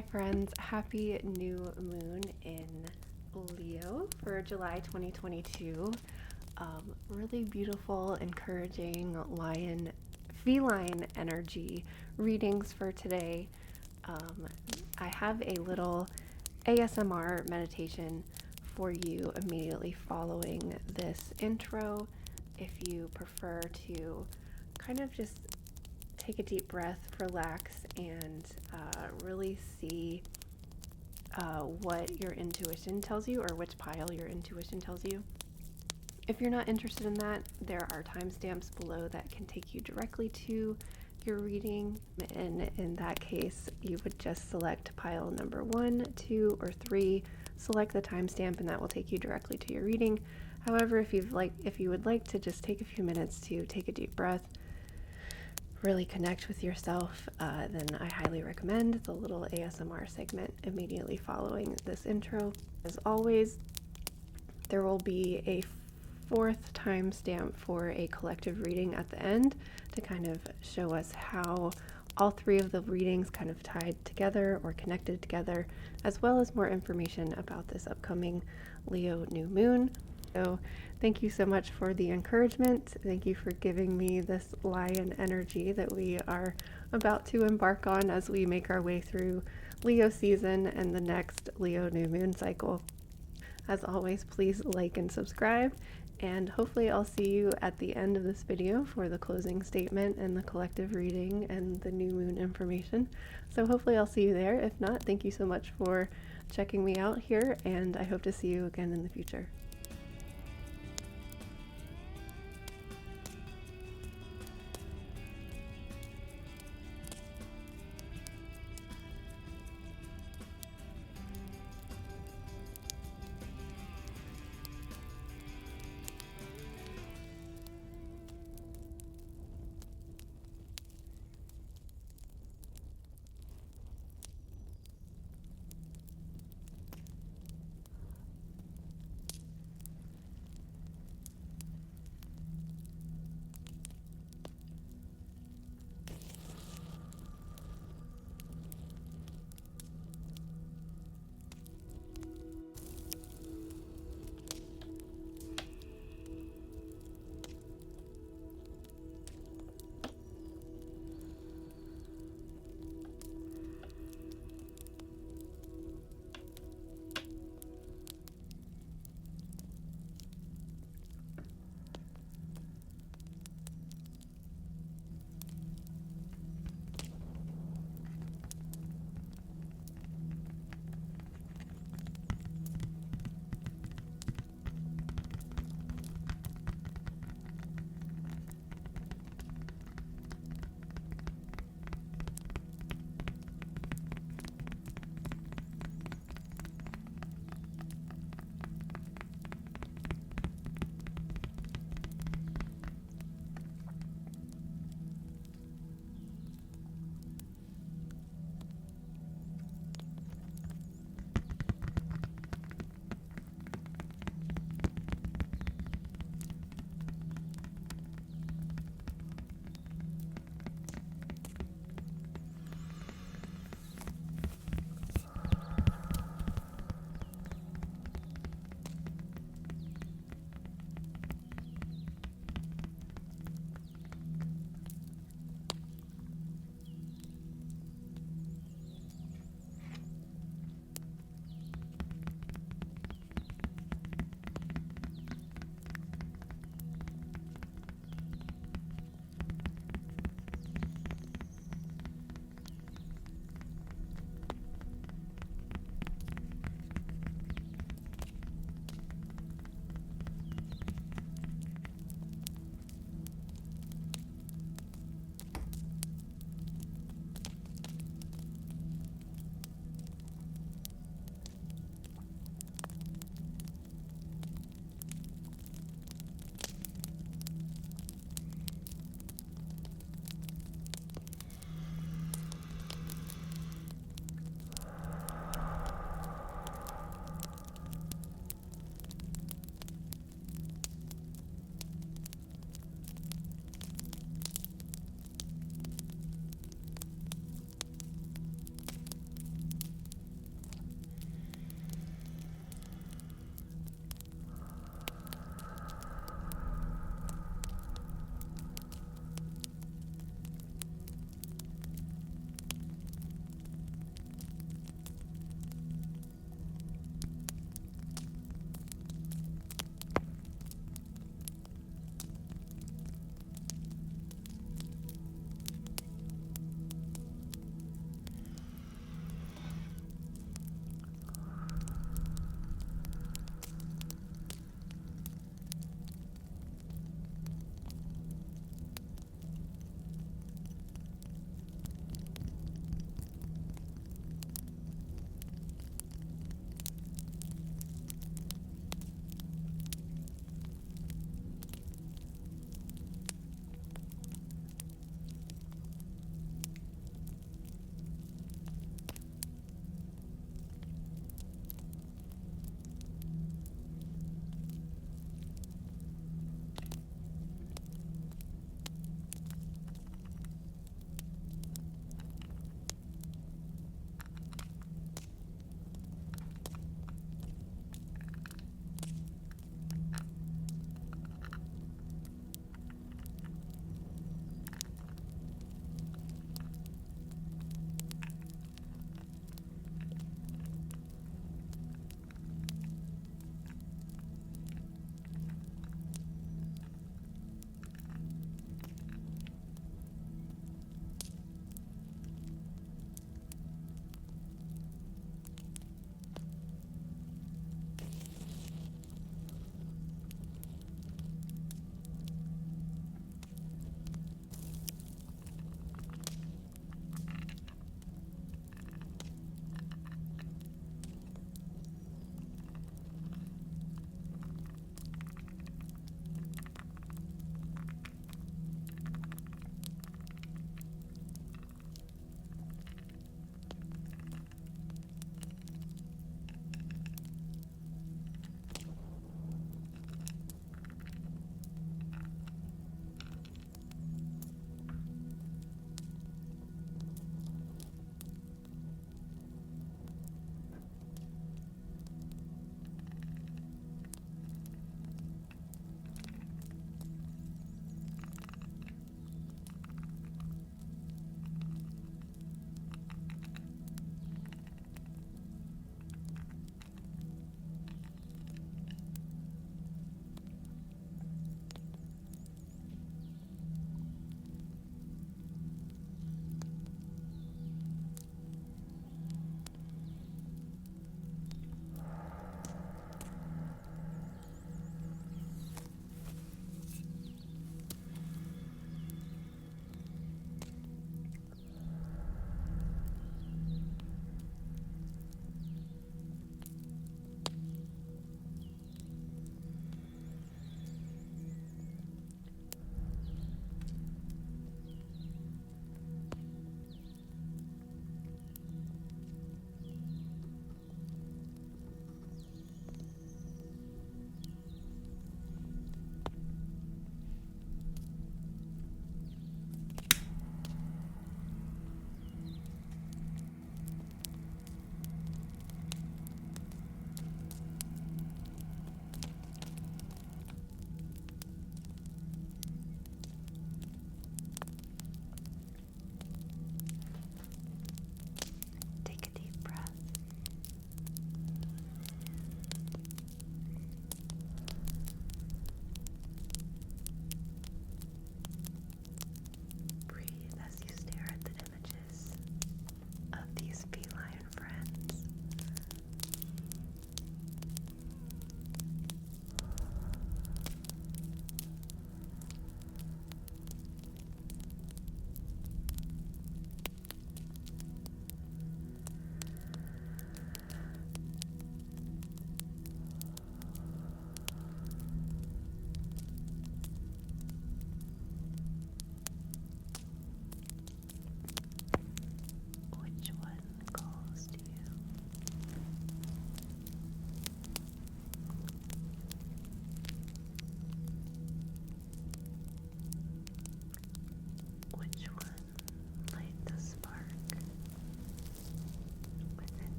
Hi friends, happy new moon in Leo for July 2022. Really beautiful, encouraging feline energy readings for today. I have a little ASMR meditation for you immediately following this intro. If you prefer to kind of just take a deep breath, relax, and really see what your intuition tells you, or which pile your intuition tells you. If you're not interested in that, there are timestamps below that can take you directly to your reading. And in that case, you would just select pile number 1, 2, or 3, select the timestamp, and that will take you directly to your reading. However, if you would like to just take a few minutes to take a deep breath, really connect with yourself, then I highly recommend the little ASMR segment immediately following this intro. As always, there will be a 4th timestamp for a collective reading at the end to kind of show us how all 3 of the readings kind of tied together or connected together, as well as more information about this upcoming Leo new moon. So thank you so much for the encouragement. Thank you for giving me this lion energy that we are about to embark on as we make our way through Leo season and the next Leo new moon cycle. As always, please like and subscribe, and hopefully I'll see you at the end of this video for the closing statement and the collective reading and the new moon information. So hopefully I'll see you there. If not, thank you so much for checking me out here, and I hope to see you again in the future.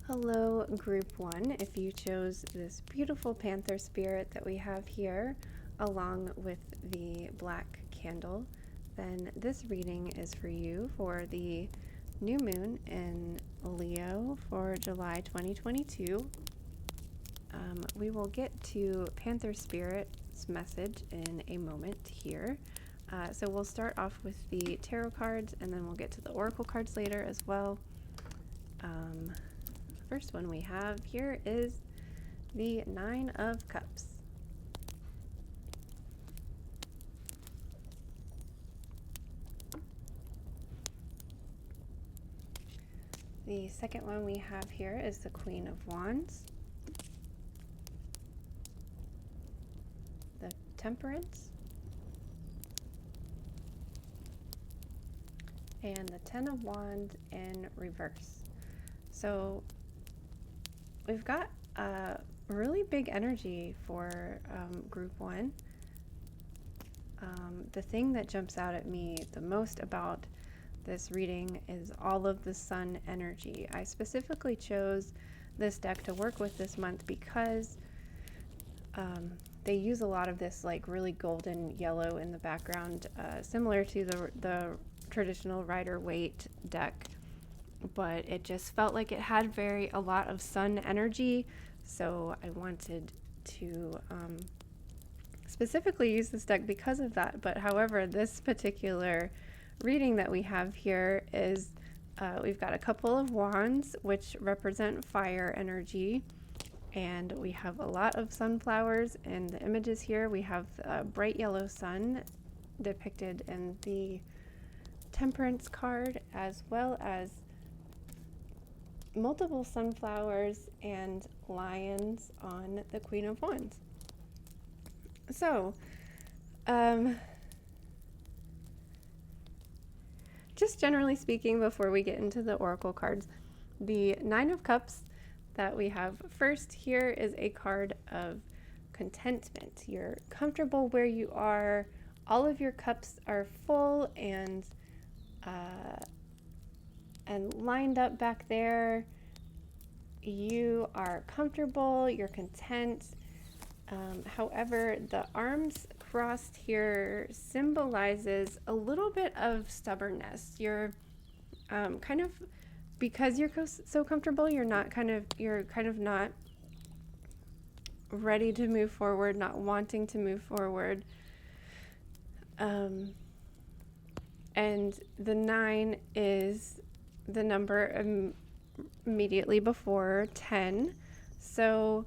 Hello, Group 1. If you chose this beautiful Panther spirit that we have here, along with the black candle, then this reading is for you for the new moon in Leo for July 2022. We will get to Panther Spirit's message in a moment here. So we'll start off with the tarot cards, and then we'll get to the oracle cards later as well. First one we have here is the Nine of Cups. The second one we have here is the Queen of Wands, the Temperance, and the Ten of Wands in reverse. So we've got a really big energy for Group 1. The thing that jumps out at me the most about this reading is all of the sun energy. I specifically chose this deck to work with this month because they use a lot of this like really golden yellow in the background, similar to the traditional Rider-Waite deck, but it just felt like it had a lot of sun energy, so I wanted to specifically use this deck because of that. But however, this particular reading that we have here is we've got a couple of wands which represent fire energy, and we have a lot of sunflowers in the images here. We have a bright yellow sun depicted in the Temperance card, as well as multiple sunflowers and lions on the Queen of Wands. So, just generally speaking, before we get into the oracle cards, the Nine of Cups that we have first here is a card of contentment. You're comfortable where you are. All of your cups are full and lined up back there. You are comfortable, you're content. However, the arms crossed here symbolizes a little bit of stubbornness. You're kind of, because you're so comfortable, you're kind of not ready to move forward, not wanting to move forward. And the 9 is the number immediately before 10. So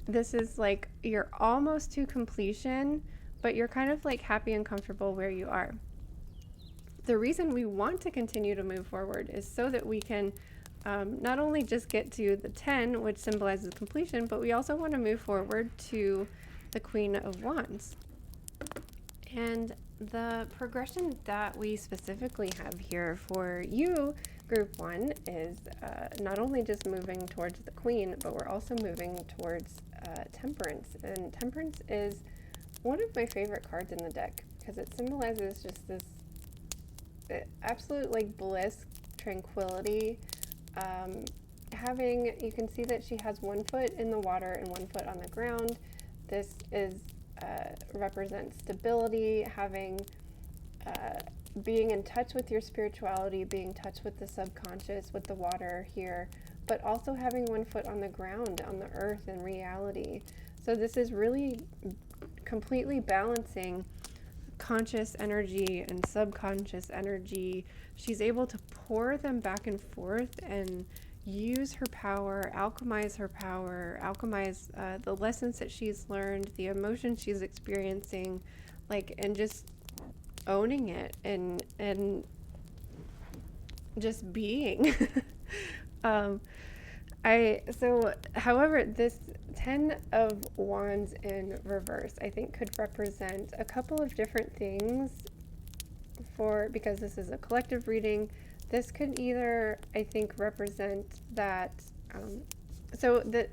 this is like you're almost to completion, but you're kind of like happy and comfortable where you are. The reason we want to continue to move forward is so that we can not only just get to the 10, which symbolizes completion, but we also want to move forward to the Queen of Wands. And the progression that we specifically have here for you, Group 1, is not only just moving towards the Queen, but we're also moving towards Temperance. And Temperance is one of my favorite cards in the deck because it symbolizes just this absolute like bliss, tranquility. You can see that she has one foot in the water and one foot on the ground. This is represents stability, being in touch with your spirituality, being in touch with the subconscious, with the water here, but also having one foot on the ground, on the earth in reality. So this is really completely balancing conscious energy and subconscious energy. She's able to pour them back and forth and use her power, alchemize the lessons that she's learned, the emotions she's experiencing, and just owning it and just being. However, this 10 of Wands in reverse, I think, could represent a couple of different things because this is a collective reading. This could either, I think, represent that, so the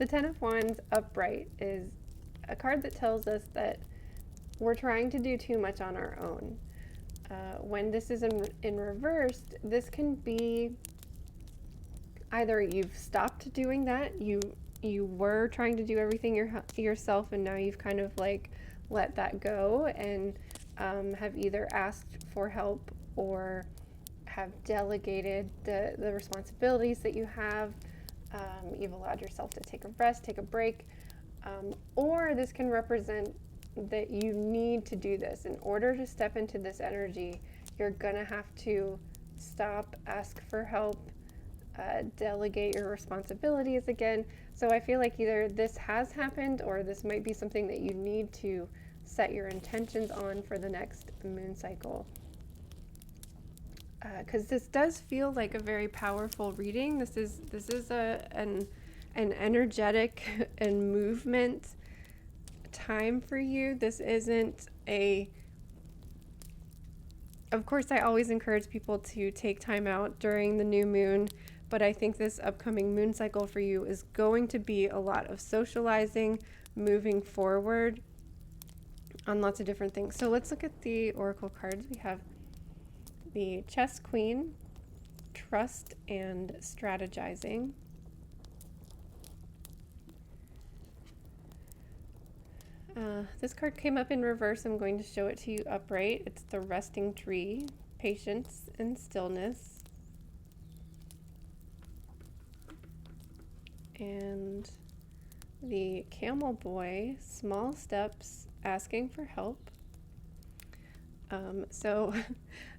10 of Wands upright is a card that tells us that we're trying to do too much on our own. When this is in reverse, this can be either you've stopped doing that, you were trying to do everything yourself, and now you've kind of like let that go, and have either asked for help or have delegated the responsibilities that you have. You've allowed yourself to take a rest, take a break, or this can represent that you need to do this. In order to step into this energy, you're gonna have to stop, ask for help, delegate your responsibilities again. So I feel like either this has happened or this might be something that you need to set your intentions on for the next moon cycle. Because this does feel like a very powerful reading. This is an energetic and movement time for you. This isn't a... Of course, I always encourage people to take time out during the new moon, but I think this upcoming moon cycle for you is going to be a lot of socializing, moving forward on lots of different things. So let's look at the oracle cards. We have the Chess Queen, Trust and Strategizing. This card came up in reverse. I'm going to show it to you upright. It's the Resting Tree, Patience and Stillness. And the Camel Boy, Small Steps, Asking for Help. So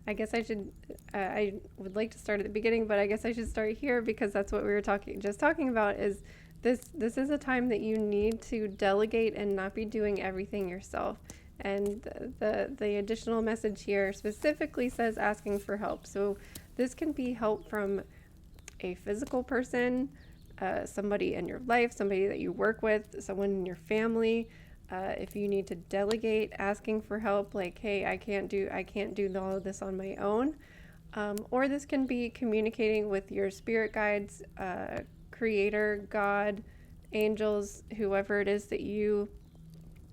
I guess I would like to start at the beginning, but I guess I should start here because that's what we were talking about is this is a time that you need to delegate and not be doing everything yourself. And the additional message here specifically says asking for help. So this can be help from a physical person, somebody in your life, somebody that you work with, someone in your family. If you need to delegate, asking for help, like, hey, I can't do all of this on my own. Or this can be communicating with your spirit guides, creator, God, angels, whoever it is that you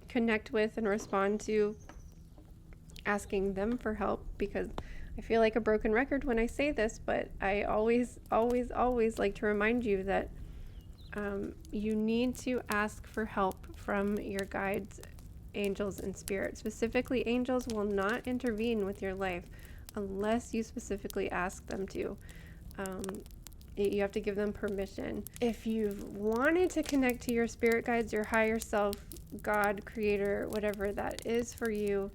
connect with and respond to, asking them for help, because I feel like a broken record when I say this, but I always like to remind you that you need to ask for help from your guides, angels, and spirits. Specifically, angels will not intervene with your life unless you specifically ask them to. You have to give them permission. If you've wanted to connect to your spirit guides, your higher self, God, creator, whatever that is for you,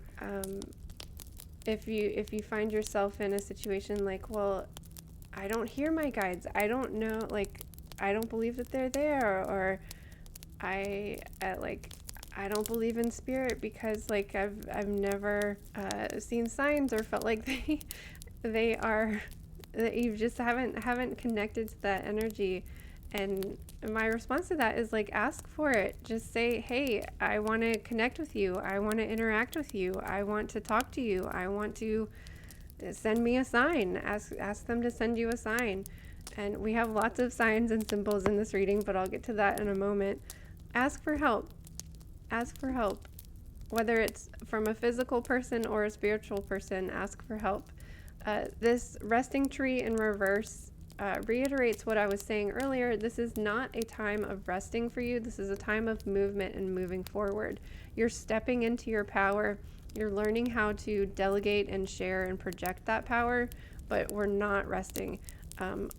if you find yourself in a situation like, well, I don't hear my guides, I don't know, like, I don't believe that they're there, or I don't believe in spirit because like I've never seen signs or felt like they are, that you just haven't connected to that energy. And my response to that is like, ask for it. Just say, hey, I want to connect with you, I want to interact with you, I want to talk to you, I want to send me a sign. Ask them to send you a sign. And we have lots of signs and symbols in this reading, but I'll get to that in a moment. Ask for help. Ask for help. Whether it's from a physical person or a spiritual person, ask for help. This resting tree in reverse reiterates what I was saying earlier. This is not a time of resting for you. This is a time of movement and moving forward. You're stepping into your power. You're learning how to delegate and share and project that power, but we're not resting.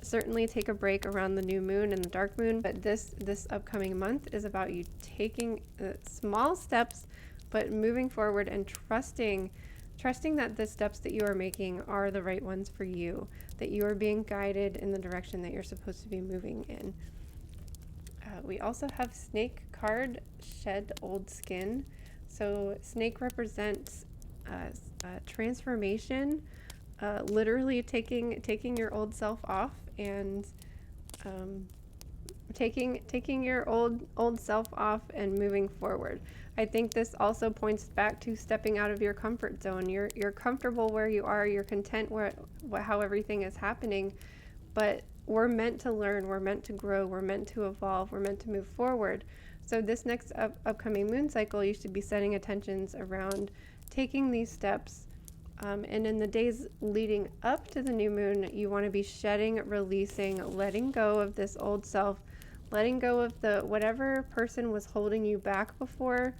Certainly take a break around the new moon and the dark moon, but this upcoming month is about you taking small steps, but moving forward and trusting that the steps that you are making are the right ones for you, that you are being guided in the direction that you're supposed to be moving in. We also have Snake card, Shed Old Skin. So Snake represents transformation, literally taking your old self off and taking your old self off and moving forward. I think this also points back to stepping out of your comfort zone. You're comfortable where you are, you're content how everything is happening, but we're meant to learn, we're meant to grow, we're meant to evolve, we're meant to move forward. So this next upcoming moon cycle, you should be setting intentions around taking these steps And in the days leading up to the new moon, you want to be shedding, releasing, letting go of this old self, letting go of the whatever person was holding you back before,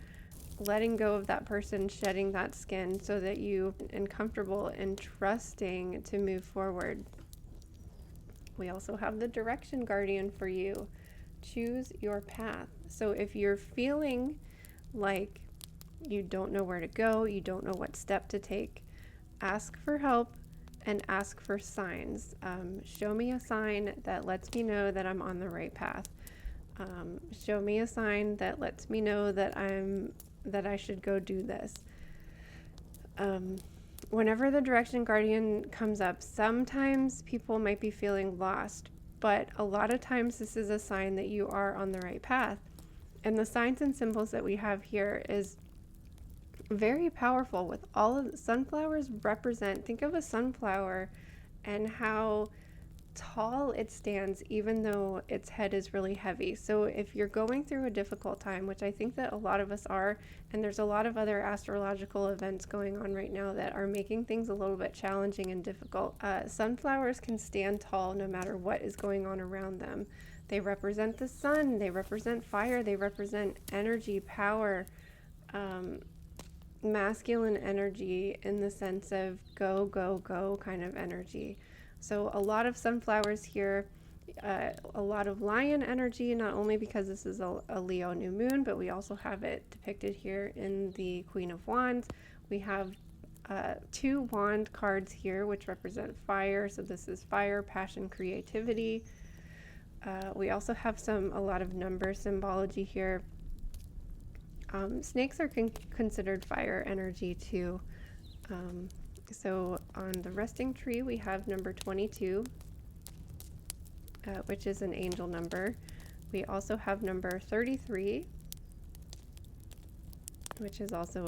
letting go of that person, shedding that skin so that you are comfortable and trusting to move forward. We also have the direction guardian for you. Choose your path. So if you're feeling like you don't know where to go, you don't know what step to take, ask for help and ask for signs. Show me a sign that lets me know that I'm on the right path. Show me a sign that lets me know that I should go do this. Whenever the direction guardian comes up, sometimes people might be feeling lost, but a lot of times this is a sign that you are on the right path. And the signs and symbols that we have here is very powerful. With all of the sunflowers represent, think of a sunflower and how tall it stands even though its head is really heavy. So if you're going through a difficult time, which I think that a lot of us are, and there's a lot of other astrological events going on right now that are making things a little bit challenging and difficult, sunflowers can stand tall no matter what is going on around them. They represent the sun, they represent fire, they represent energy, power, masculine energy in the sense of go, go, go kind of energy. So a lot of sunflowers here, a lot of lion energy, not only because this is a Leo new moon, but we also have it depicted here in the Queen of Wands. We have 2 wand cards here, which represent fire. So this is fire, passion, creativity. We also have a lot of number symbology here. Snakes are considered fire energy too. So on the resting tree, we have number 22, which is an angel number. We also have number 33, which is also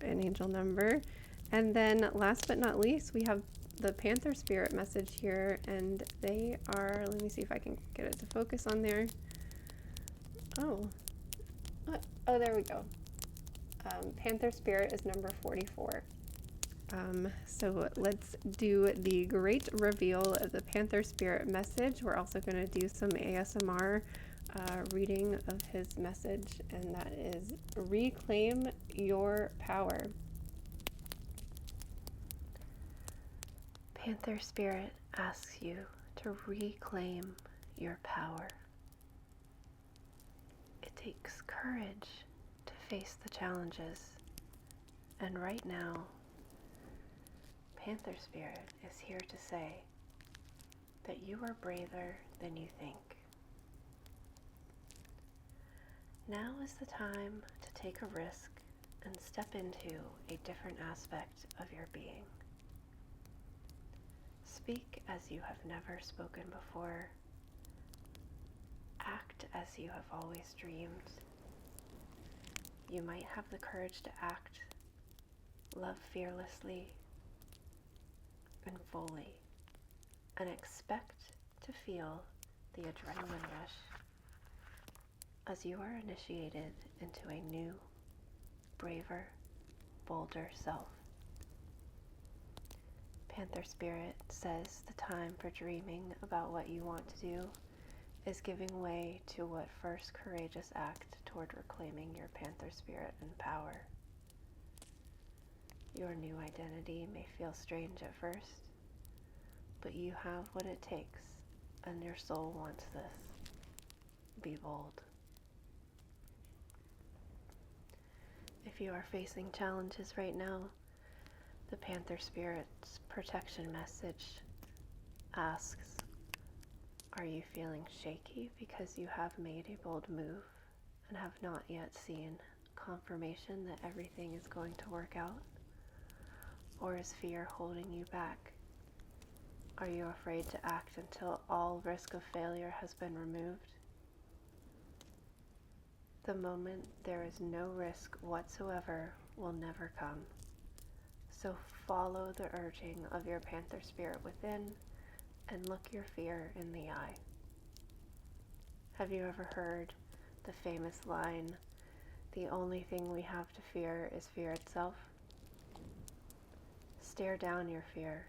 an angel number. And then last but not least, we have the Panther spirit message here, and they are, let me see if I can get it to focus on there. Oh, there we go. Panther spirit is number 44. So let's do the great reveal of the Panther spirit message. We're also going to do some ASMR reading of his message, and that is reclaim your power. Panther spirit asks you to reclaim your power. It takes courage to face the challenges, and right now, Panther spirit is here to say that you are braver than you think. Now is the time to take a risk and step into a different aspect of your being. Speak as you have never spoken before. Act as you have always dreamed. You might have the courage to act, love fearlessly and fully, and expect to feel the adrenaline rush as you are initiated into a new, braver, bolder self. Panther spirit says the time for dreaming about what you want to do is giving way to what first courageous act toward reclaiming your Panther spirit and power. Your new identity may feel strange at first, but you have what it takes, and your soul wants this. Be bold. If you are facing challenges right now, the Panther spirit's protection message asks, are you feeling shaky because you have made a bold move and have not yet seen confirmation that everything is going to work out? Or is fear holding you back? Are you afraid to act until all risk of failure has been removed? The moment there is no risk whatsoever will never come. So follow the urging of your Panther spirit within and look your fear in the eye. Have you ever heard the famous line, "The only thing we have to fear is fear itself"? stare down your fear,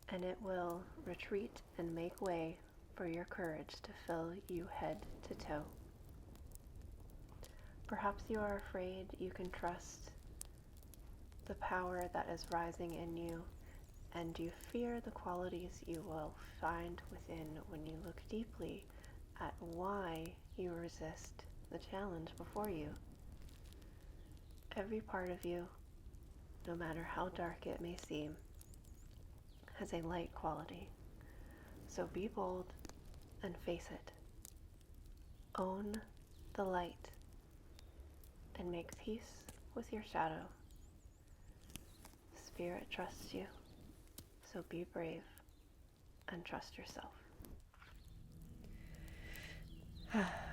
and it will retreat and make way for your courage to fill you head to toe. Perhaps you are afraid you can trust the power that is rising in you, and you fear the qualities you will find within when you look deeply at why you resist the challenge before you. Every part of you, no matter how dark it may seem, has a light quality. So be bold and face it. Own the light and make peace with your shadow. Spirit trusts you, so be brave and trust yourself.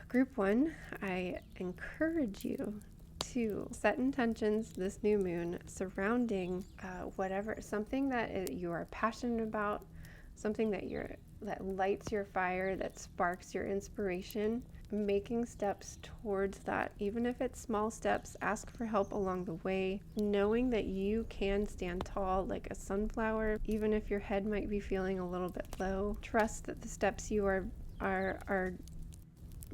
Group 1, I encourage you to set intentions this new moon surrounding something that you are passionate about, something that lights your fire, that sparks your inspiration. Making steps towards that, even if it's small steps. Ask for help along the way, knowing that you can stand tall like a sunflower, even if your head might be feeling a little bit low. Trust that the steps you are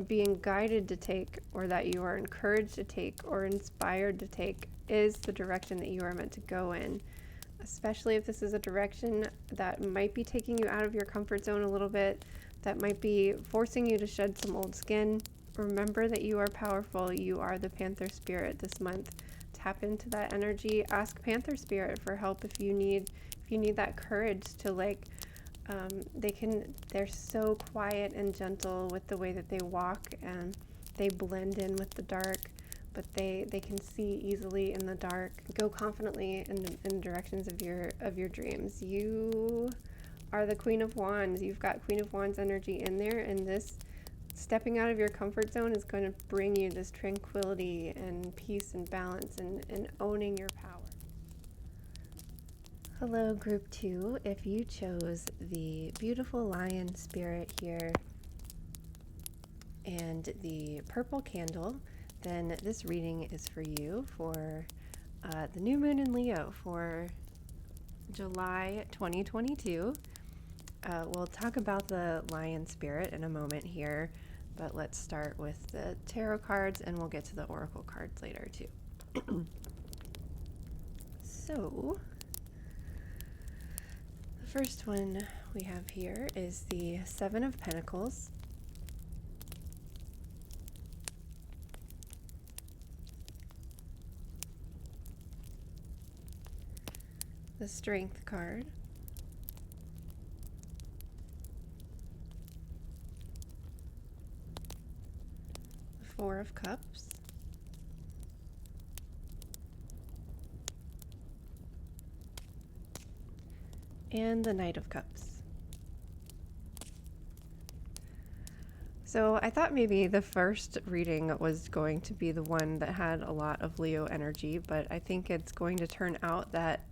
being guided to take, or that you are encouraged to take or inspired to take, is the direction that you are meant to go in. Especially if this is a direction that might be taking you out of your comfort zone a little bit, that might be forcing you to shed some old skin. Remember that you are powerful. You are the Panther spirit this month. Tap into that energy. Ask Panther spirit for help if you need that courage to they're so quiet and gentle with the way that they walk, and they blend in with the dark, but they can see easily in the dark. Go confidently in directions of your dreams. You are the Queen of Wands. You've got Queen of Wands energy in there, and this stepping out of your comfort zone is going to bring you this tranquility and peace and balance and owning your power. Hello, Group 2. If you chose the beautiful lion spirit here and the purple candle, then this reading is for you for the new moon in Leo for July 2022. We'll talk about the lion spirit in a moment here, but let's start with the tarot cards, and we'll get to the oracle cards later too. So, the first one we have here is the Seven of Pentacles. The Strength card. The Four of Cups. And the Knight of Cups. So I thought maybe the first reading was going to be the one that had a lot of Leo energy, but I think it's going to turn out that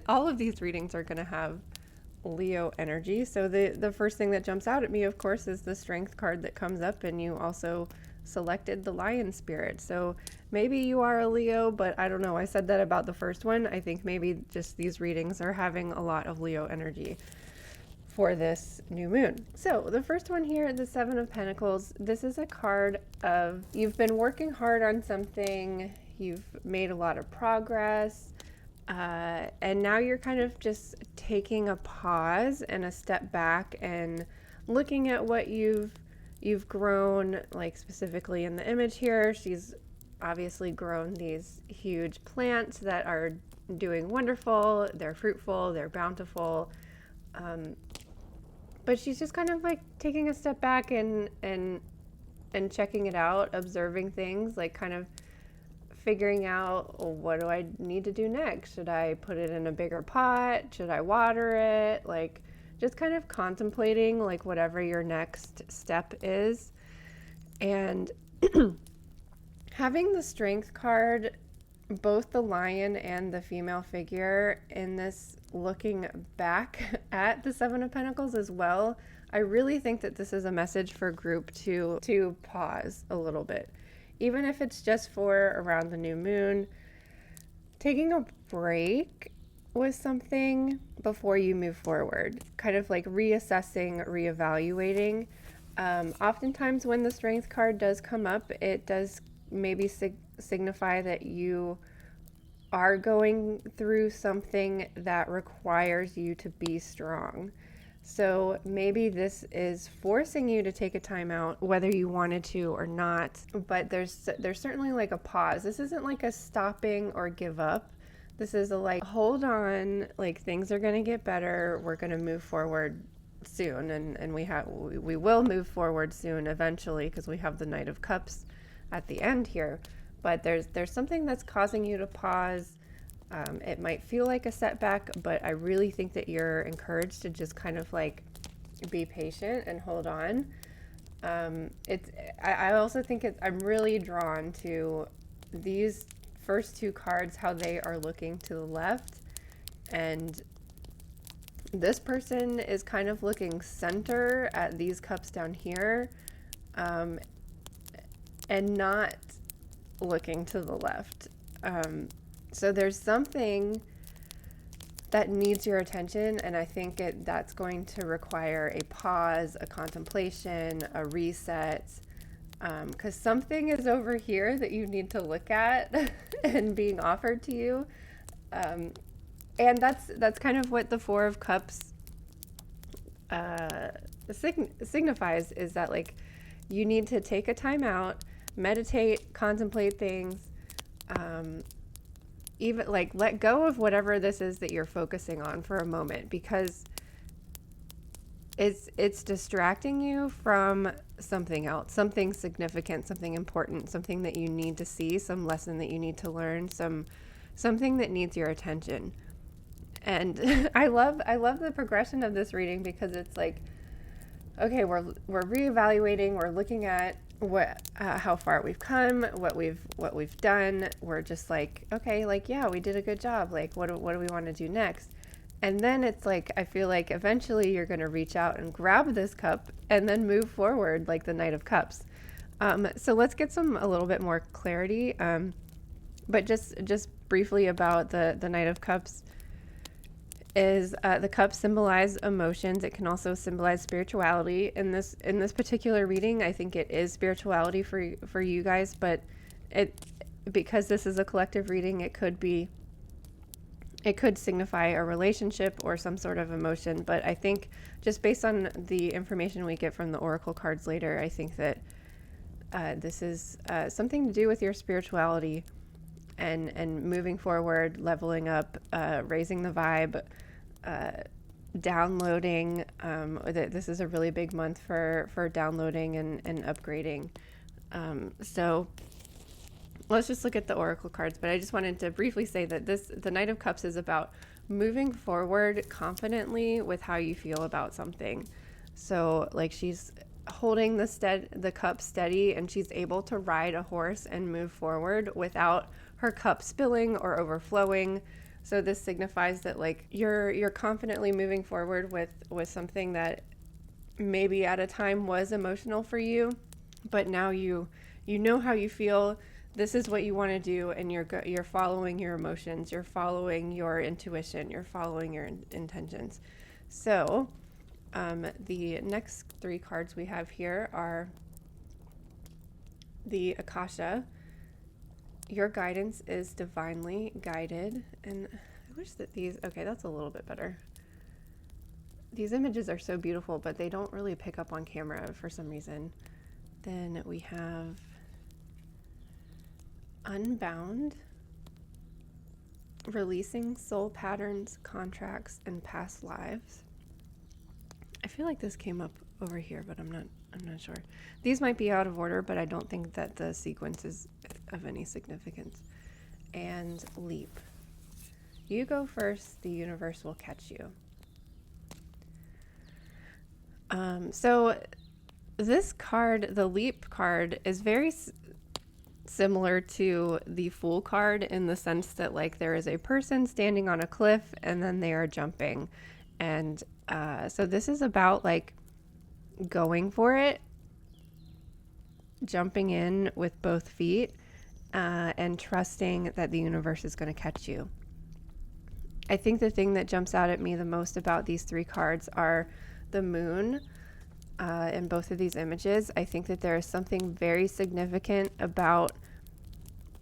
all of these readings are going to have Leo energy. So the first thing that jumps out at me, of course, is the Strength card that comes up, and you also selected the Lion spirit. So maybe you are a Leo, but I don't know. I said that about the first one. I think maybe just these readings are having a lot of Leo energy for this new moon. So the first one here, the Seven of Pentacles, this is a card of you've been working hard on something, you've made a lot of progress, and now you're kind of just taking a pause and a step back and looking at what you've grown. Like specifically in the image here, she's obviously grown these huge plants that are doing wonderful. They're fruitful, they're bountiful, but she's just kind of like taking a step back and checking it out, observing things, like kind of figuring out, well, what do I need to do next? Should I put it in a bigger pot? Should I water it? Like just kind of contemplating like whatever your next step is. And having the Strength card, both the lion and the female figure in this, looking back at the Seven of Pentacles as well, I really think that this is a message for group to pause a little bit. Even if it's just for around the new moon, taking a break with something before you move forward, kind of like reassessing, reevaluating. Oftentimes, when the strength card does come up, it does maybe signify that you are going through something that requires you to be strong. So maybe this is forcing you to take a time out, whether you wanted to or not. But there's certainly like a pause. This isn't like a stopping or give up. This is a like, hold on, like things are gonna get better. We're gonna move forward soon, and we will move forward soon eventually, because we have the Knight of Cups at the end here. But there's something that's causing you to pause. It might feel like a setback, but I really think that you're encouraged to just kind of like be patient and hold on. I also think I'm really drawn to these first two cards, how they are looking to the left, and this person is kind of looking center at these cups down here, and not looking to the left. So there's something that needs your attention, and I think that's going to require a pause, a contemplation, a reset, because something is over here that you need to look at and being offered to you. And that's kind of what the Four of Cups signifies, is that like you need to take a time out, meditate, contemplate things, even like let go of whatever this is that you're focusing on for a moment, because it's distracting you from something else, something significant, something important, something that you need to see, some lesson that you need to learn, something that needs your attention. And I love the progression of this reading, because it's like, okay, we're reevaluating, we're looking at how far we've come, what we've done. We're just like, okay, like, yeah, we did a good job. Like, what do we want to do next? And then it's like, I feel like eventually you're going to reach out and grab this cup and then move forward like the Knight of Cups. So let's get a little bit more clarity. But just briefly about the Knight of Cups is the cups symbolize emotions. It can also symbolize spirituality. In this particular reading, I think it is spirituality for you guys, but because this is a collective reading, it could signify a relationship or some sort of emotion. But I think just based on the information we get from the oracle cards later, I think that this is something to do with your spirituality and moving forward, leveling up, raising the vibe, downloading. This is a really big month for downloading and upgrading. So let's just look at the oracle cards. But I just wanted to briefly say that the Knight of Cups is about moving forward confidently with how you feel about something. So like she's holding the cup steady, and she's able to ride a horse and move forward without her cup spilling or overflowing. So this signifies that like you're confidently moving forward with something that maybe at a time was emotional for you, but now you know how you feel. This is what you want to do, and you're following your emotions, you're following your intuition, you're following your intentions. So the next three cards we have here are the Akasha. Your guidance is divinely guided. And I wish that okay, that's a little bit better. These images are so beautiful, but they don't really pick up on camera for some reason. Then we have Unbound, releasing soul patterns, contracts, and past lives. I feel like this came up over here, but I'm not sure. These might be out of order, but I don't think that the sequence is of any significance. And leap. You go first, the universe will catch you. So this card, the leap card, is very similar to the Fool card in the sense that like there is a person standing on a cliff and then they are jumping. And so this is about like going for it, jumping in with both feet, and trusting that the universe is going to catch you. I think the thing that jumps out at me the most about these 3 cards are the moon in both of these images. I think that there is something very significant about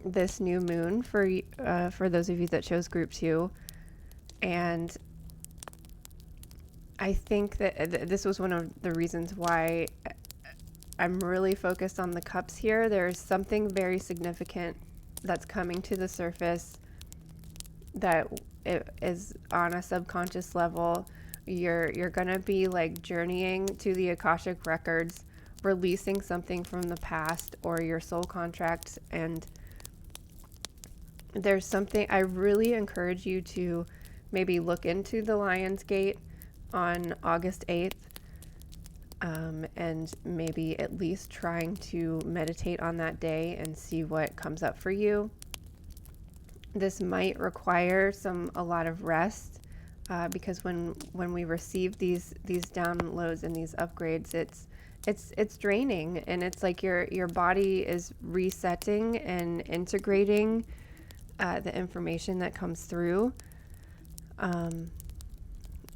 this new moon for those of you that chose group 2. And I think that this was one of the reasons why I'm really focused on the cups here. There's something very significant that's coming to the surface that it is on a subconscious level. You're gonna be like journeying to the Akashic records, releasing something from the past or your soul contracts. And there's something I really encourage you to maybe look into the Lion's Gate on August 8th, and maybe at least trying to meditate on that day and see what comes up for you. This might require a lot of rest, because when we receive these downloads and these upgrades, it's draining, and it's like your body is resetting and integrating the information that comes through.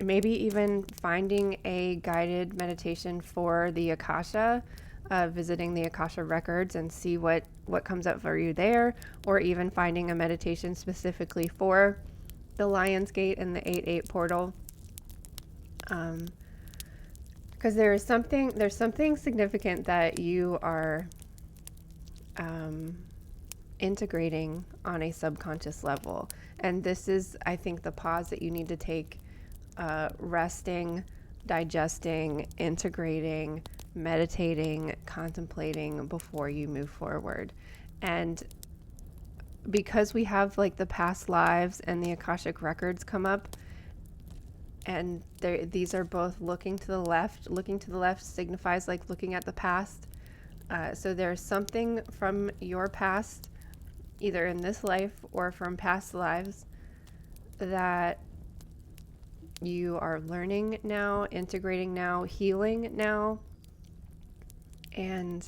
Maybe even finding a guided meditation for the Akasha, visiting the Akasha records and see what comes up for you there, or even finding a meditation specifically for the Lion's Gate and the 8/8 portal. Because there's something significant that you are integrating on a subconscious level. And this is, I think, the pause that you need to take, resting, digesting, integrating, meditating, contemplating before you move forward. And because we have like the past lives and the Akashic records come up, and these are both looking to the left. Looking to the left signifies like looking at the past. So there's something from your past, either in this life or from past lives, that you are learning now, integrating now, healing now. And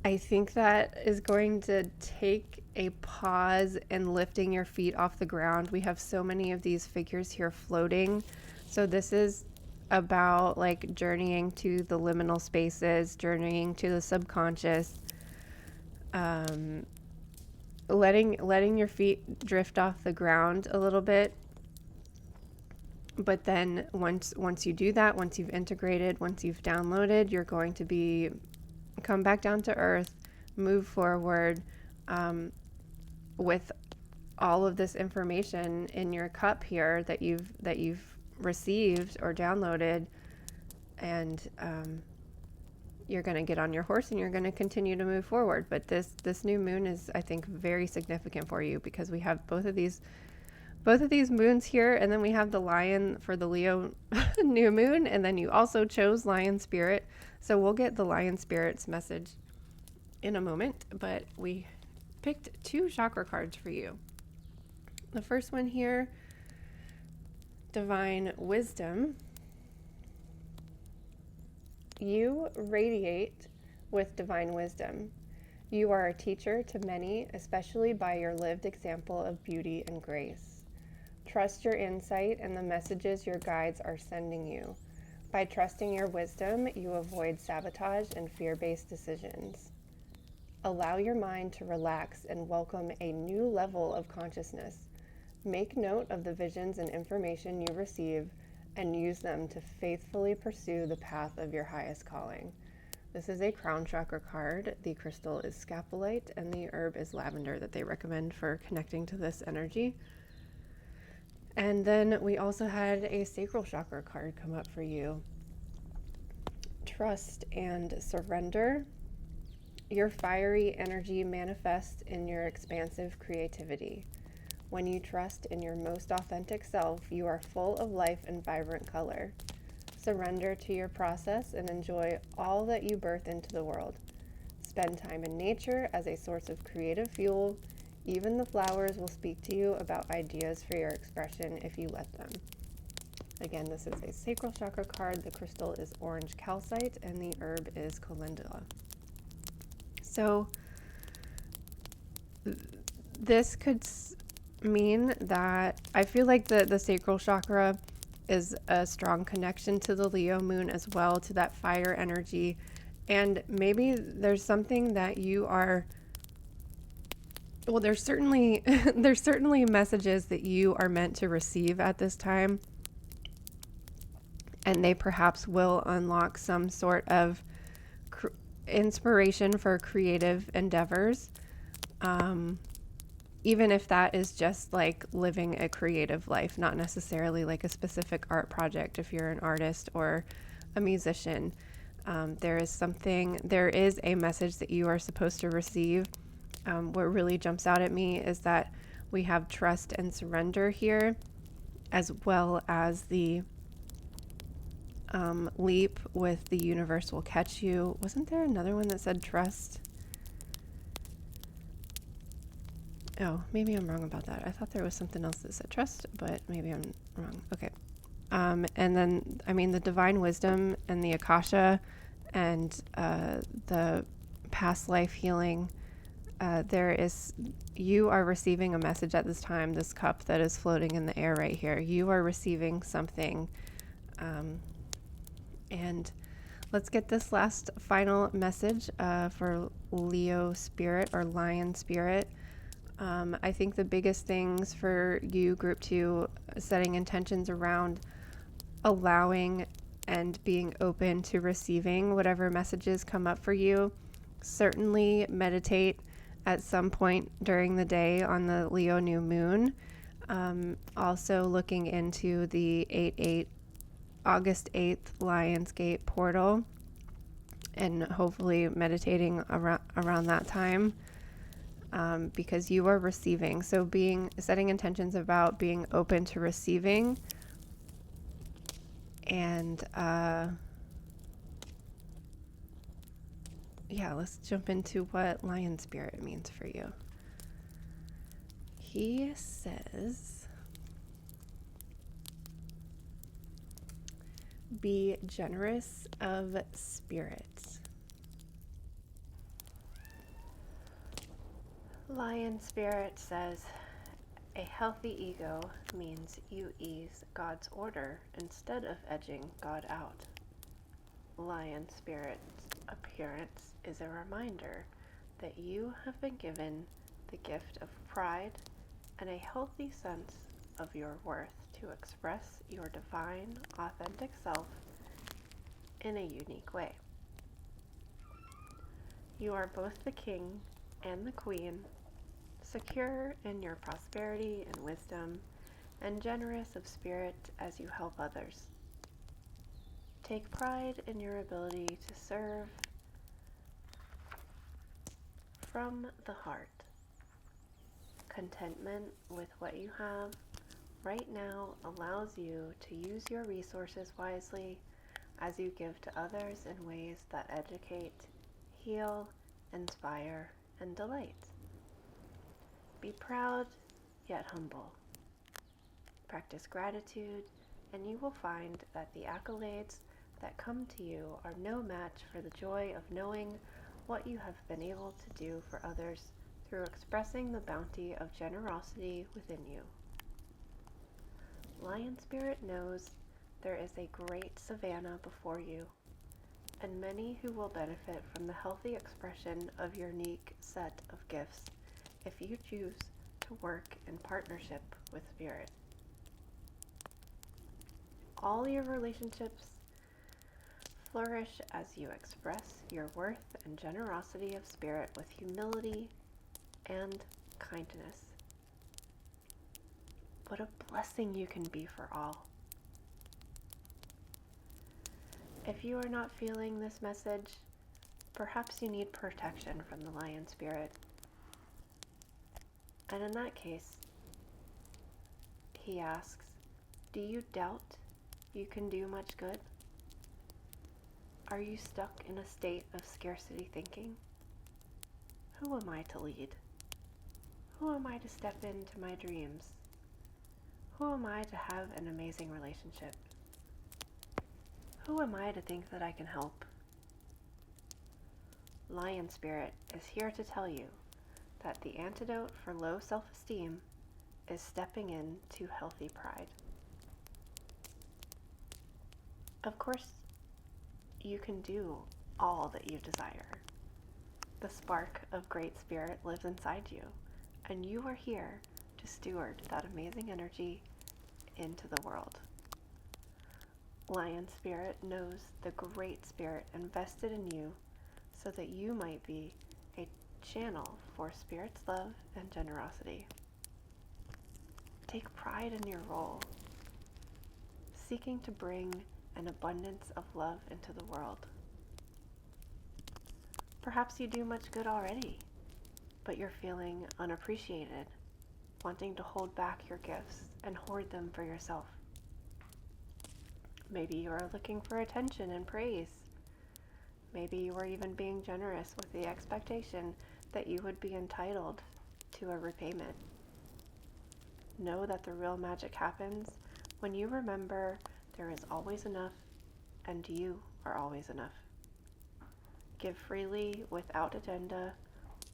I think that is going to take a pause and lifting your feet off the ground. We have so many of these figures here floating. So this is about like journeying to the liminal spaces, journeying to the subconscious, letting your feet drift off the ground a little bit. But then once you do that, once you've integrated, once you've downloaded, you're going to come back down to earth, move forward, with all of this information in your cup here that you've received or downloaded, and you're going to get on your horse and you're going to continue to move forward. But this new moon is, I think, very significant for you, because we have both of these moons here, and then we have the Lion for the Leo new moon, and then you also chose Lion Spirit. So we'll get the Lion Spirit's message in a moment, but we picked 2 chakra cards for you. The first one here, Divine Wisdom. You radiate with divine wisdom. You are a teacher to many, especially by your lived example of beauty and grace. Trust your insight and the messages your guides are sending you. By trusting your wisdom, you avoid sabotage and fear-based decisions. Allow your mind to relax and welcome a new level of consciousness. Make note of the visions and information you receive and use them to faithfully pursue the path of your highest calling. This is a crown chakra card. The crystal is scapolite and the herb is lavender that they recommend for connecting to this energy. And then we also had a sacral chakra card come up for you. Trust and surrender. Your fiery energy manifests in your expansive creativity. When you trust in your most authentic self, you are full of life and vibrant color. Surrender to your process and enjoy all that you birth into the world. Spend time in nature as a source of creative fuel. Even the flowers will speak to you about ideas for your expression if you let them. Again, this is a sacral chakra card. The crystal is orange calcite and the herb is calendula. So this could mean that I feel like the sacral chakra is a strong connection to the Leo moon as well, to that fire energy. And maybe there's something that you are, well, there's certainly there's certainly messages that you are meant to receive at this time, and they perhaps will unlock some sort of inspiration for creative endeavors. Even if that is just like living a creative life, not necessarily like a specific art project. If you're an artist or a musician, there is a message that you are supposed to receive. What really jumps out at me is that we have trust and surrender here, as well as the leap with the universe will catch you. Wasn't there another one that said trust? Oh, maybe I'm wrong about that. I thought there was something else that said trust, but maybe I'm wrong. Okay. And then, I mean, the divine wisdom and the Akasha and the past life healing, you are receiving a message at this time, this cup that is floating in the air right here. You are receiving something. And let's get this last final message for Leo spirit or lion spirit. I think the biggest things for you, group 2, setting intentions around allowing and being open to receiving whatever messages come up for you. Certainly meditate at some point during the day on the Leo new moon. Also looking into the August 8th Lionsgate portal, and hopefully meditating around that time. Because you are receiving. So setting intentions about being open to receiving. And let's jump into what lion spirit means for you. He says, be generous of spirit. Lion spirit says, a healthy ego means you ease God's order instead of edging God out. Lion spirit's appearance is a reminder that you have been given the gift of pride and a healthy sense of your worth to express your divine, authentic self in a unique way. You are both the king and the queen, secure in your prosperity and wisdom, and generous of spirit as you help others. Take pride in your ability to serve from the heart. Contentment with what you have right now allows you to use your resources wisely as you give to others in ways that educate, heal, inspire, and delight. Be proud, yet humble. Practice gratitude, and you will find that the accolades that come to you are no match for the joy of knowing what you have been able to do for others through expressing the bounty of generosity within you. Lion Spirit knows there is a great savanna before you, and many who will benefit from the healthy expression of your unique set of gifts if you choose to work in partnership with Spirit. All your relationships flourish as you express your worth and generosity of spirit with humility and kindness. What a blessing you can be for all. If you are not feeling this message, perhaps you need protection from the lion spirit. And in that case, he asks, do you doubt you can do much good? Are you stuck in a state of scarcity thinking? Who am I to lead? Who am I to step into my dreams? Who am I to have an amazing relationship? Who am I to think that I can help? Lion Spirit is here to tell you that the antidote for low self-esteem is stepping into healthy pride. Of course, you can do all that you desire. The spark of great spirit lives inside you, and you are here to steward that amazing energy into the world. Lion Spirit knows the great spirit invested in you so that you might be a channel for Spirit's love and generosity. Take pride in your role, seeking to bring an abundance of love into the world. Perhaps you do much good already, but you're feeling unappreciated, wanting to hold back your gifts and hoard them for yourself. Maybe you are looking for attention and praise. Maybe you are even being generous with the expectation that you would be entitled to a repayment. Know that the real magic happens when you remember there is always enough and you are always enough. Give freely without agenda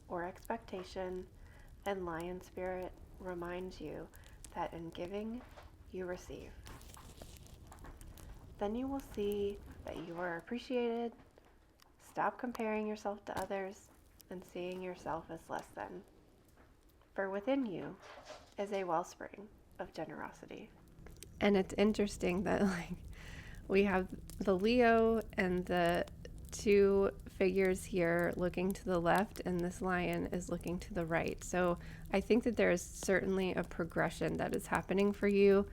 or expectation, and Lion Spirit reminds you that in giving, you receive. Then you will see that you are appreciated. Stop comparing yourself to others and seeing yourself as less than. For within you is a wellspring of generosity. And it's interesting that we have the Leo and the two figures here looking to the left, and this lion is looking to the right. So I think that there is certainly a progression that is happening for you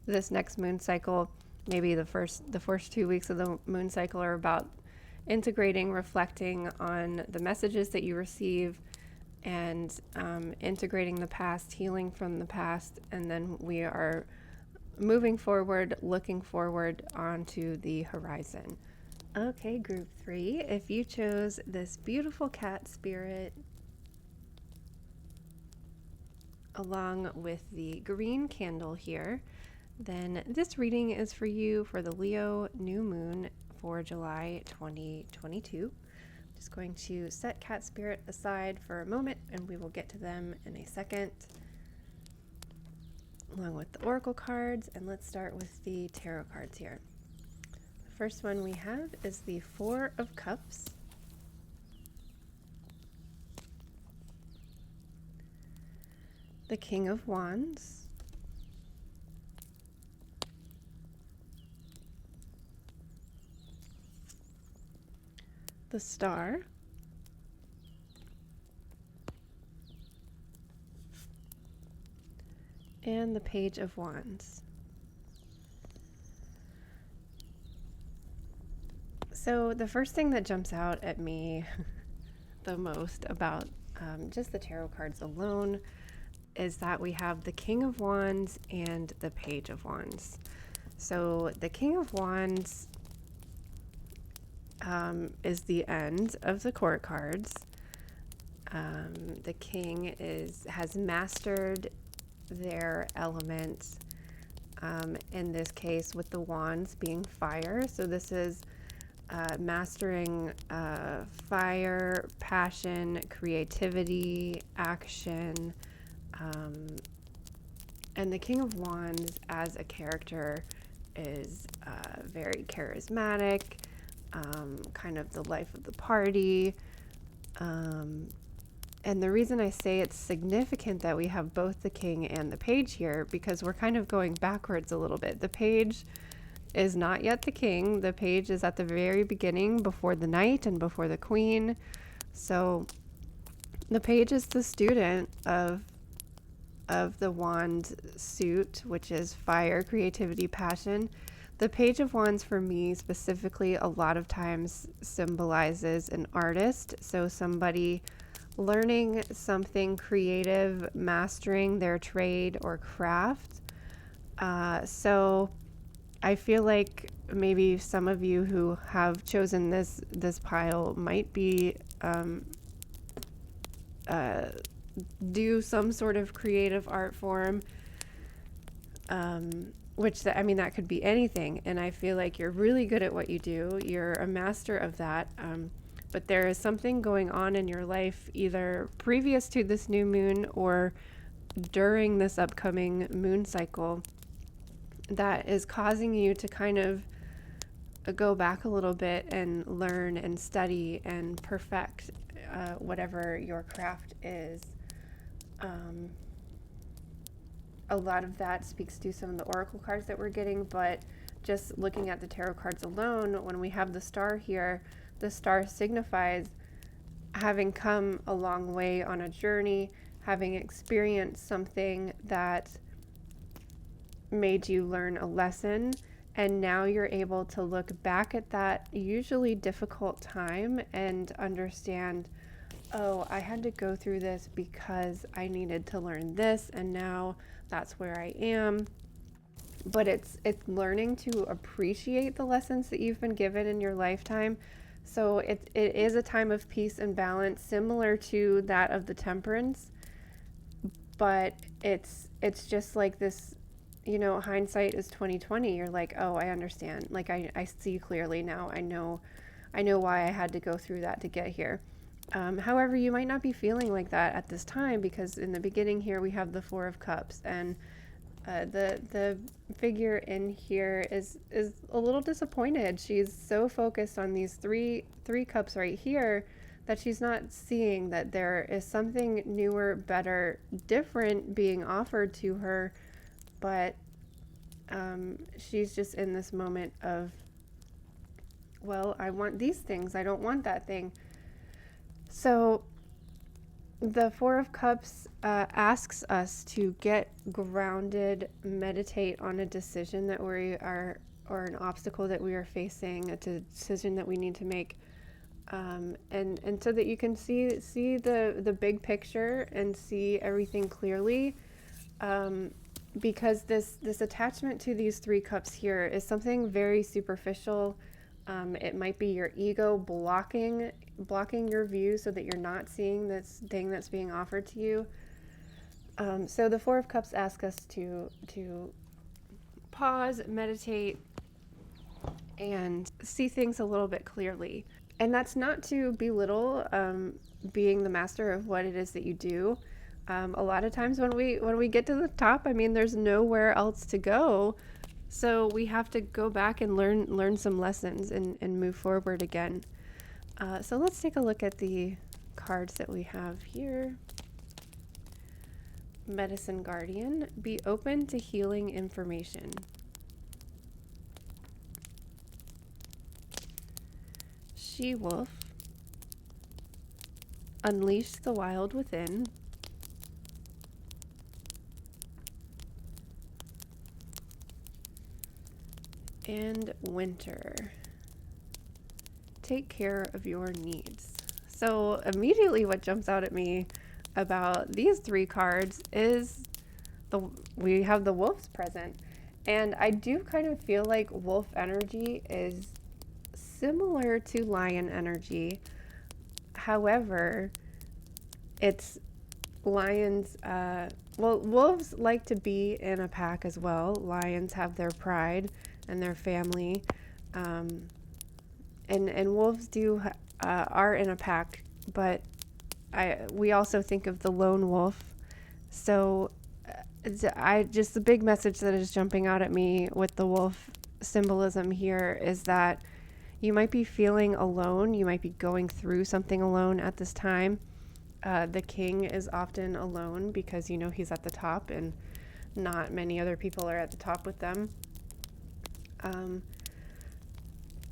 this next moon cycle. Maybe the first 2 weeks of the moon cycle are about integrating, reflecting on the messages that you receive, and integrating the past, healing from the past, and then we are moving forward, looking forward onto the horizon. Okay, group 3, if you chose this beautiful cat spirit along with the green candle here, then this reading is for you for the Leo new moon for July 2022. Just going to set cat spirit aside for a moment, and we will get to them in a second, along with the oracle cards. And let's start with the tarot cards here. The first one we have is the Four of Cups, the King of Wands, the Star, and the Page of Wands. So the first thing that jumps out at me the most about just the tarot cards alone is that we have the King of Wands and the Page of Wands. So the King of Wands is the end of the court cards. The king has mastered their element, in this case with the wands being fire. So this is mastering fire, passion, creativity, action, and the King of Wands as a character is very charismatic, kind of the life of the party. And the reason I say it's significant that we have both the king and the page here, because we're kind of going backwards a little bit. The page is not yet the king. The page is at the very beginning, before the knight and before the queen. So the page is the student of the wand suit, which is fire, creativity, passion. The Page of Wands for me specifically a lot of times symbolizes an artist. So somebody learning something creative, mastering their trade or craft. So I feel like maybe some of you who have chosen this pile might be do some sort of creative art form, that could be anything. And I feel like you're really good at what you do. You're a master of that. but there is something going on in your life either previous to this new moon or during this upcoming moon cycle that is causing you to kind of go back a little bit and learn and study and perfect whatever your craft is. A lot of that speaks to some of the oracle cards that we're getting, but just looking at the tarot cards alone, when we have the star here, the star signifies having come a long way on a journey, having experienced something that made you learn a lesson, and now you're able to look back at that usually difficult time and understand, oh, I had to go through this because I needed to learn this, and now that's where I am. But it's learning to appreciate the lessons that you've been given in your lifetime. So it is a time of peace and balance, similar to that of the Temperance, but it's just like this, you know, hindsight is 2020. You're like, oh, I understand. Like I see clearly now. I know why I had to go through that to get here. However, you might not be feeling like that at this time, because in the beginning here we have the Four of Cups, and the figure in here is a little disappointed. She's so focused on these three cups right here that she's not seeing that there is something newer, better, different being offered to her, but she's just in this moment of, well, I want these things, I don't want that thing. So the Four of Cups asks us to get grounded, meditate on a decision that we are, or an obstacle that we are facing, a decision that we need to make, and so that you can see the big picture and see everything clearly, because this attachment to these three cups here is something very superficial. It might be your ego blocking your view so that you're not seeing this thing that's being offered to you. So the Four of Cups ask us to pause, meditate, and see things a little bit clearly. And that's not to belittle being the master of what it is that you do. A lot of times when we get to the top, I mean, there's nowhere else to go. So we have to go back and learn some lessons and move forward again. So let's take a look at the cards that we have here. Medicine Guardian, be open to healing information. She-Wolf, unleash the wild within. And Winter, take care of your needs. So immediately what jumps out at me about these three cards is we have the wolves present. And I do kind of feel like wolf energy is similar to lion energy. However, it's lions, wolves like to be in a pack as well. Lions have their pride and their family, and wolves are in a pack, but we also think of the lone wolf. So just the big message that is jumping out at me with the wolf symbolism here is that you might be feeling alone. You might be going through something alone at this time. The king is often alone because, you know, he's at the top and not many other people are at the top with them.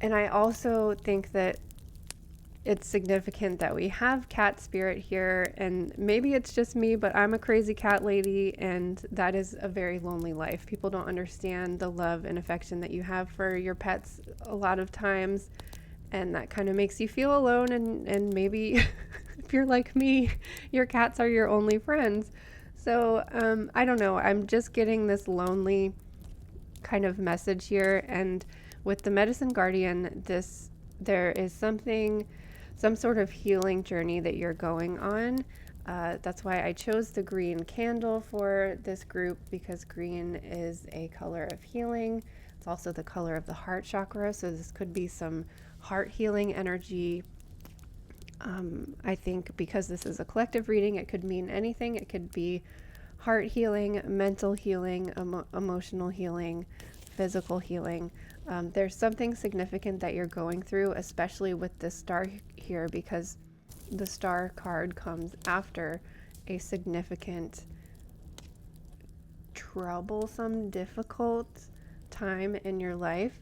And I also think that it's significant that we have cat spirit here, and maybe it's just me, but I'm a crazy cat lady, and that is a very lonely life. People don't understand the love and affection that you have for your pets a lot of times, and that kind of makes you feel alone, and maybe if you're like me, your cats are your only friends. So I don't know, I'm just getting this lonely kind of message here. And with the Medicine Guardian, there is some sort of healing journey that you're going on. That's why I chose the green candle for this group, because green is a color of healing. It's also the color of the heart chakra, so this could be some heart healing energy. I think because this is a collective reading, it could mean anything. It could be heart healing, mental healing, emotional healing, physical healing. There's something significant that you're going through, especially with the star here, because the star card comes after a significant, troublesome, difficult time in your life.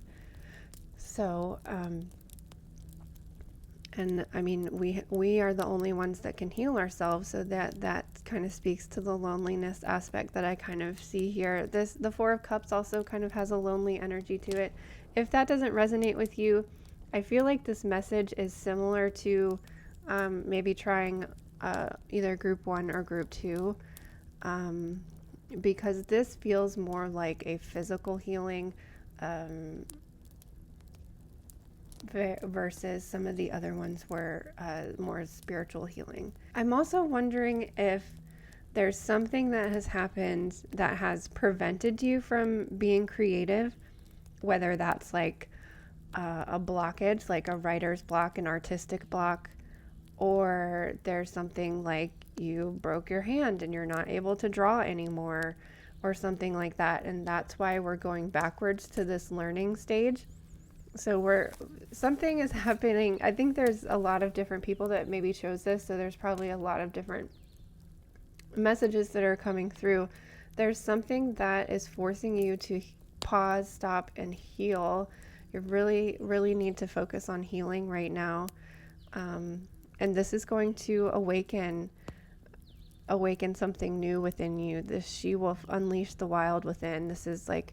So, and I mean, we are the only ones that can heal ourselves. So that kind of speaks to the loneliness aspect that I kind of see here. The Four of Cups also kind of has a lonely energy to it. If that doesn't resonate with you, I feel like this message is similar to maybe trying either group 1 or group 2, because this feels more like a physical healing versus some of the other ones were more spiritual healing. I'm also wondering if there's something that has happened that has prevented you from being creative, whether that's like a blockage, like a writer's block, an artistic block, or there's something like you broke your hand and you're not able to draw anymore, or something like that. And that's why we're going backwards to this learning stage. So something is happening. I think there's a lot of different people that maybe chose this, so there's probably a lot of different messages that are coming through. There's something that is forcing you to pause, stop, and heal. You really, really need to focus on healing right now. And this is going to awaken something new within you. She will unleash the wild within. This is like,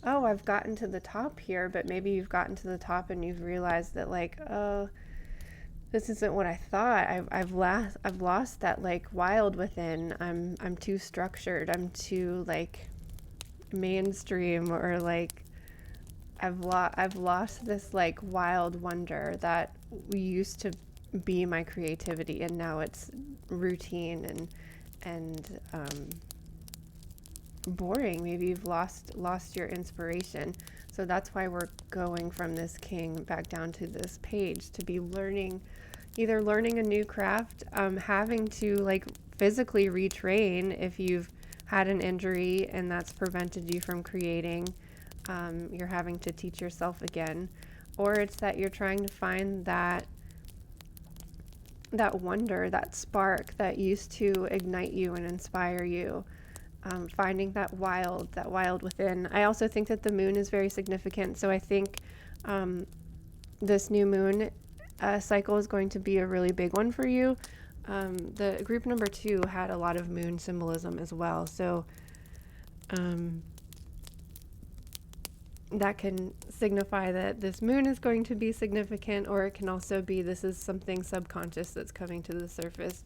oh, I've gotten to the top here, but maybe you've gotten to the top and you've realized that like, oh, this isn't what I thought. I've lost that like wild within. I'm too structured. I'm too like mainstream, or like I've lost this like wild wonder that used to be my creativity, and now it's routine and boring. Maybe you've lost your inspiration. So that's why we're going from this king back down to this page, to be either learning a new craft, having to like physically retrain if you've had an injury and that's prevented you from creating. You're having to teach yourself again, or it's that you're trying to find that wonder, that spark that used to ignite you and inspire you. Finding that wild within. I also think that the moon is very significant. So I think this new moon cycle is going to be a really big one for you. The group number 2 had a lot of moon symbolism as well. So that can signify that this moon is going to be significant, or it can also be this is something subconscious that's coming to the surface.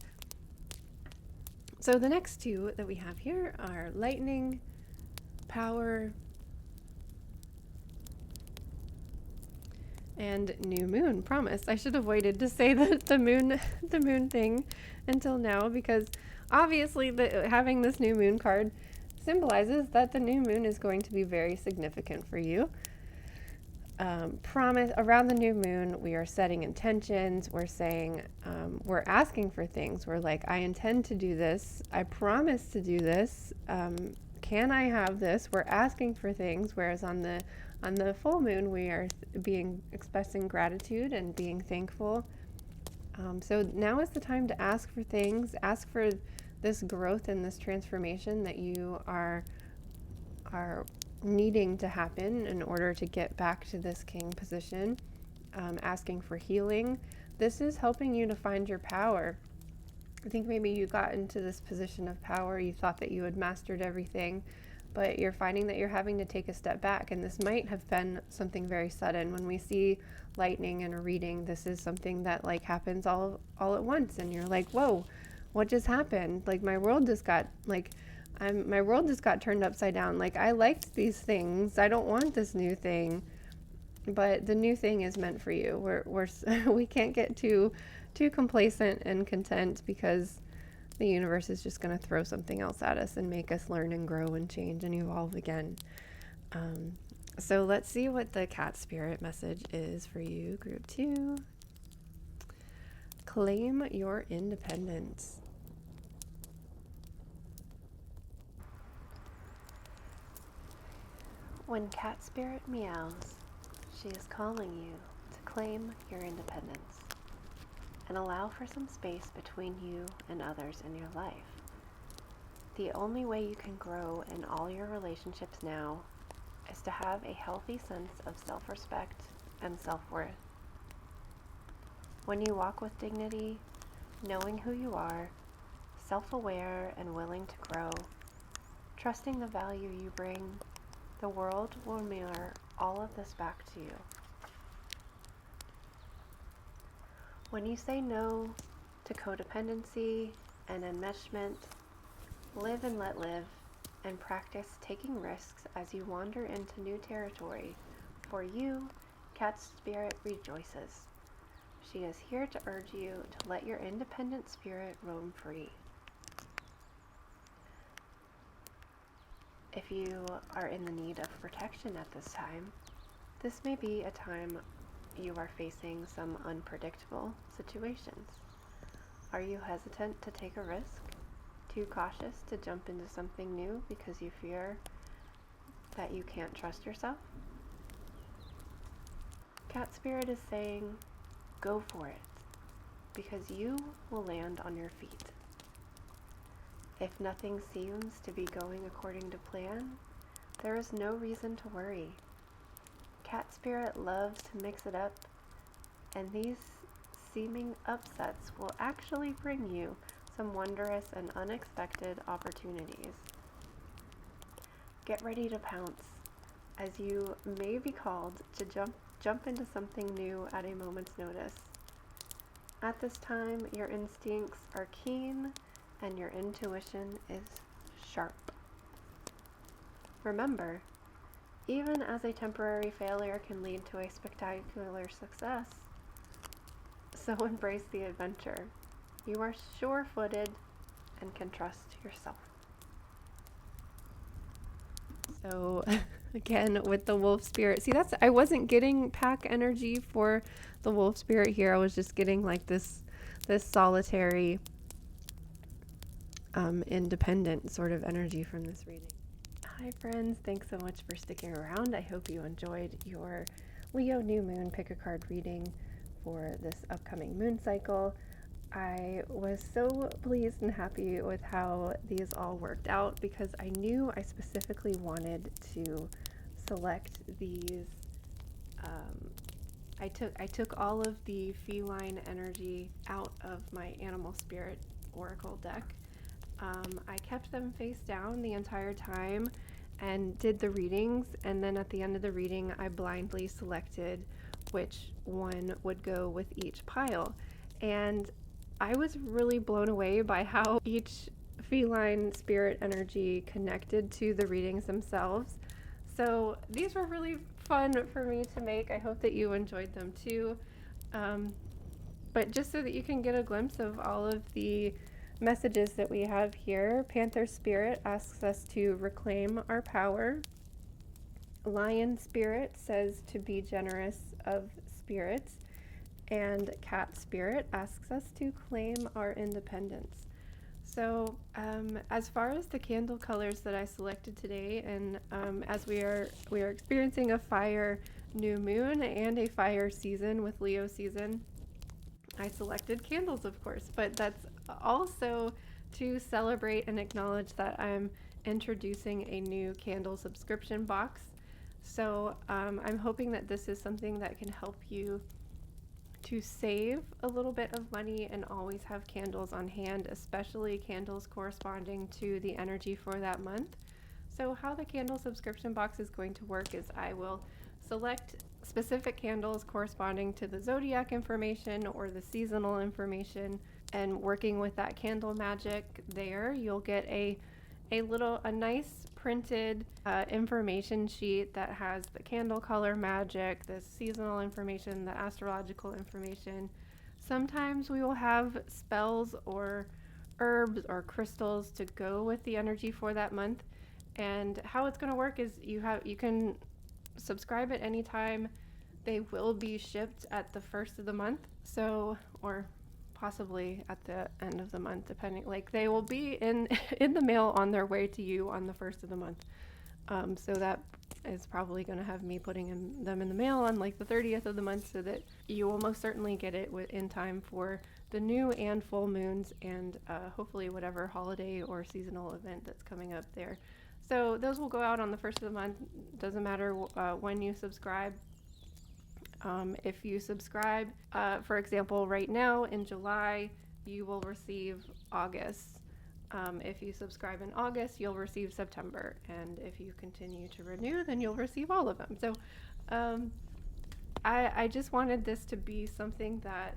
So the next 2 that we have here are lightning, power, and new moon, promise. I should have waited to say the moon thing until now, because obviously having this new moon card symbolizes that the new moon is going to be very significant for you. Promise. Around the new moon, we are setting intentions. We're saying, we're asking for things. We're like, I intend to do this. I promise to do this. Can I have this? We're asking for things. Whereas on the full moon, we are expressing gratitude and being thankful. So now is the time to ask for things. Ask for this growth and this transformation that you are needing to happen in order to get back to this king position. Asking for healing. This is helping you to find your power. I think maybe you got into this position of power. You thought that you had mastered everything, but you're finding that you're having to take a step back. And this might have been something very sudden. When we see lightning in a reading, this is something that like happens all at once. And you're like, whoa, what just happened? Like my world just got turned upside down. Like I liked these things. I don't want this new thing, but the new thing is meant for you. We can't get too complacent and content, because the universe is just going to throw something else at us and make us learn and grow and change and evolve again. So let's see what the cat spirit message is for you, group 2. claim your independence. When cat spirit meows, she is calling you to claim your independence and allow for some space between you and others in your life. The only way you can grow in all your relationships now is to have a healthy sense of self-respect and self-worth. When you walk with dignity, knowing who you are, self-aware and willing to grow, trusting the value you bring, the world will mirror all of this back to you. When you say no to codependency and enmeshment, live and let live, and practice taking risks as you wander into new territory. For you, Cat Spirit rejoices. She is here to urge you to let your independent spirit roam free. If you are in the need of protection at this time, this may be a time you are facing some unpredictable situations. Are you hesitant to take a risk? Too cautious to jump into something new because you fear that you can't trust yourself? Cat Spirit is saying, go for it, because you will land on your feet. If nothing seems to be going according to plan, there is no reason to worry. Cat Spirit loves to mix it up, and these seeming upsets will actually bring you some wondrous and unexpected opportunities. Get ready to pounce, as you may be called to jump into something new at a moment's notice. At this time, your instincts are keen and your intuition is sharp. Remember, even as a temporary failure can lead to a spectacular success, so embrace the adventure. You are sure-footed and can trust yourself. So again, with the wolf spirit, see, I wasn't getting pack energy for the wolf spirit here. I was just getting like this solitary, independent sort of energy from this reading. Hi friends, thanks so much for sticking around. I hope you enjoyed your Leo new moon pick a card reading for this upcoming moon cycle. I was so pleased and happy with how these all worked out because I knew I specifically wanted to select these. I took all of the feline energy out of my animal spirit oracle deck. I kept them face down the entire time and did the readings, and then at the end of the reading I blindly selected which one would go with each pile. And I was really blown away by how each feline spirit energy connected to the readings themselves. So these were really fun for me to make. I hope that you enjoyed them too. But just so that you can get a glimpse of all of the messages that we have here, Panther Spirit asks us to reclaim our power. Lion Spirit says to be generous of spirits. And Cat Spirit asks us to claim our independence. So as far as the candle colors that I selected today, and as we are experiencing a fire new moon and a fire season with Leo season, I selected candles, of course, but that's also to celebrate and acknowledge that I'm introducing a new candle subscription box. So I'm hoping that this is something that can help you to save a little bit of money and always have candles on hand, especially candles corresponding to the energy for that month. So how the candle subscription box is going to work is I will select specific candles corresponding to the zodiac information or the seasonal information, and working with that candle magic there, you'll get a nice printed information sheet that has the candle color magic, the seasonal information, the astrological information. Sometimes we will have spells or herbs or crystals to go with the energy for that month. And how it's going to work is you can subscribe at any time. They will be shipped at the first of the month, so, or possibly at the end of the month, depending. Like they will be in in the mail on their way to you on the first of the month. So that is probably going to have me putting them in the mail on like the 30th of the month, so that you will most certainly get it in time for the new and full moons, and hopefully whatever holiday or seasonal event that's coming up there. So those will go out on the first of the month. Doesn't matter when you subscribe. If you subscribe, for example, right now in July, you will receive August. If you subscribe in August, you'll receive September. And if you continue to renew, then you'll receive all of them. So I just wanted this to be something that,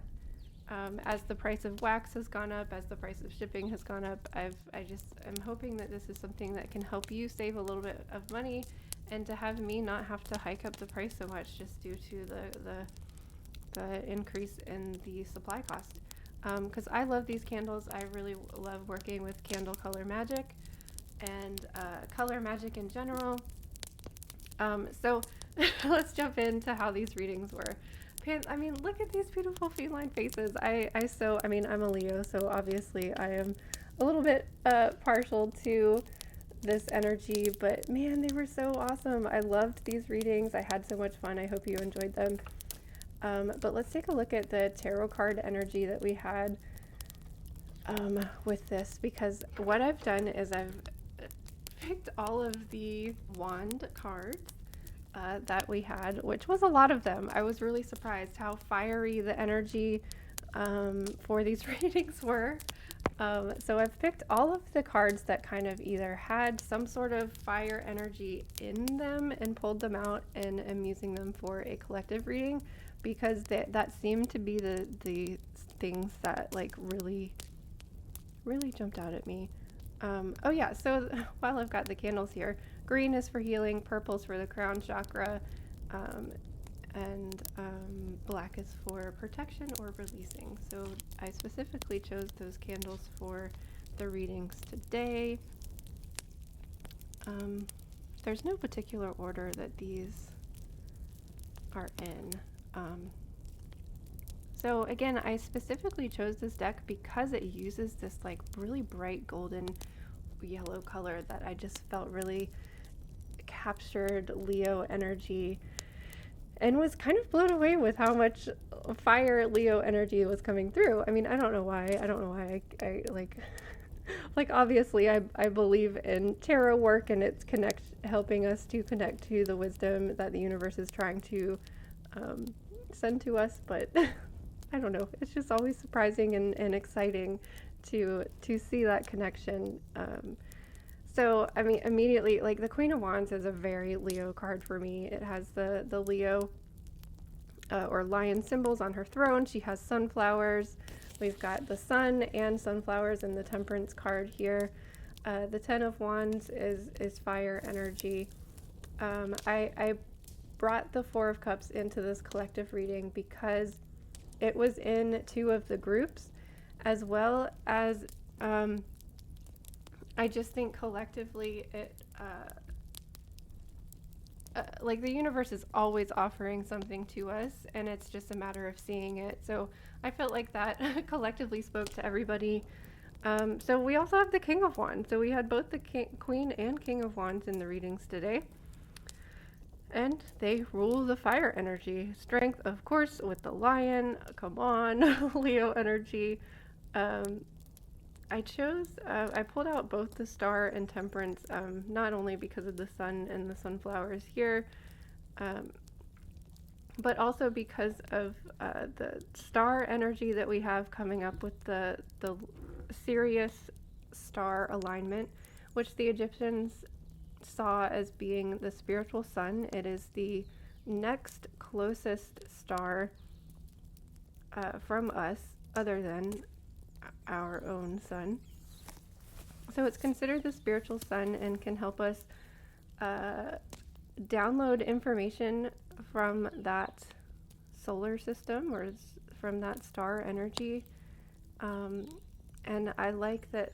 as the price of wax has gone up, as the price of shipping has gone up, I'm hoping that this is something that can help you save a little bit of money, and to have me not have to hike up the price so much just due to the increase in the supply cost. Because I love these candles. I really love working with candle color magic and color magic in general. So let's jump into how these readings were. I mean, look at these beautiful feline faces. I'm a Leo, so obviously I am a little bit partial to this energy, but man, they were so awesome. I loved these readings. I had so much fun. I hope you enjoyed them. But let's take a look at the tarot card energy that we had with this, because what I've done is I've picked all of the wand cards that we had, which was a lot of them. I was really surprised how fiery the energy for these readings were. So I've picked all of the cards that kind of either had some sort of fire energy in them and pulled them out and am using them for a collective reading, because that seemed to be the things that like really jumped out at me. Oh yeah, so while I've got the candles here, green is for healing, purple's for the crown chakra, and black is for protection or releasing. So I specifically chose those candles for the readings today. There's no particular order that these are in. So again, I specifically chose this deck because it uses this like really bright golden yellow color that I just felt really captured Leo energy, and was kind of blown away with how much fire Leo energy was coming through. I mean, I don't know why I like obviously I believe in tarot work, and it's helping us to connect to the wisdom that the universe is trying to send to us, but I don't know, it's just always surprising and exciting to see that connection. So I mean, immediately, like the Queen of Wands is a very Leo card for me. It has the Leo or lion symbols on her throne. She has sunflowers. We've got the sun and sunflowers in the Temperance card here. The Ten of Wands is fire energy. I brought the Four of Cups into this collective reading because it was in two of the groups, as well as I just think collectively it like the universe is always offering something to us, and it's just a matter of seeing it. So I felt like that collectively spoke to everybody. So we also have the King of Wands. So we had both the Queen and King of Wands in the readings today. And they rule the fire energy. Strength, of course, with the lion. Come on, Leo energy. I pulled out both the Star and Temperance, not only because of the sun and the sunflowers here, but also because of the Star energy that we have coming up with the Sirius star alignment, which the Egyptians saw as being the spiritual sun. It is the next closest star from us, other than our own sun. So it's considered the spiritual sun and can help us download information from that solar system or from that star energy. And I like that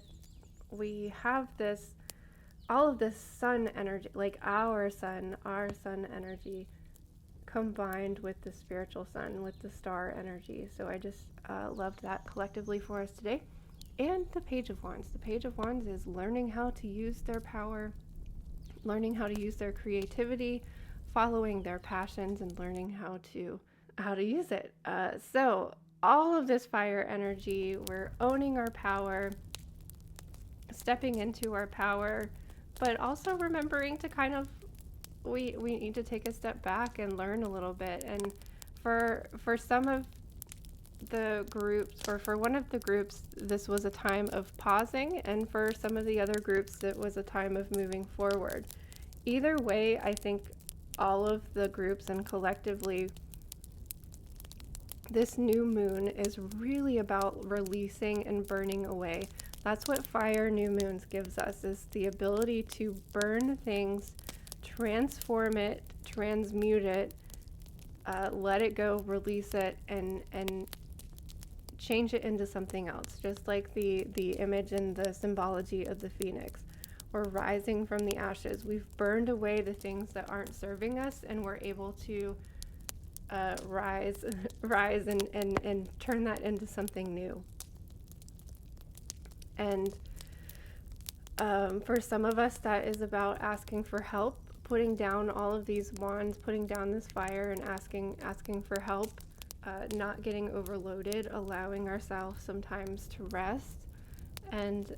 we have all of this sun energy, like our sun energy combined with the spiritual sun, with the star energy. So I just loved that collectively for us today. And the Page of Wands. The Page of Wands is learning how to use their power, learning how to use their creativity, following their passions, and learning how to use it. So all of this fire energy, we're owning our power, stepping into our power, but also remembering to kind of we need to take a step back and learn a little bit. And for some of the groups, or for one of the groups, this was a time of pausing, and for some of the other groups it was a time of moving forward. Either way, I think all of the groups and collectively, this new moon is really about releasing and burning away. That's what fire new moons gives us, is the ability to burn things, transform it, transmute it, let it go, release it, and change it into something else. Just like the image and the symbology of the phoenix. We're rising from the ashes. We've burned away the things that aren't serving us, and we're able to rise and turn that into something new. And for some of us, that is about asking for help, putting down all of these wands, putting down this fire, and asking for help, not getting overloaded, allowing ourselves sometimes to rest, and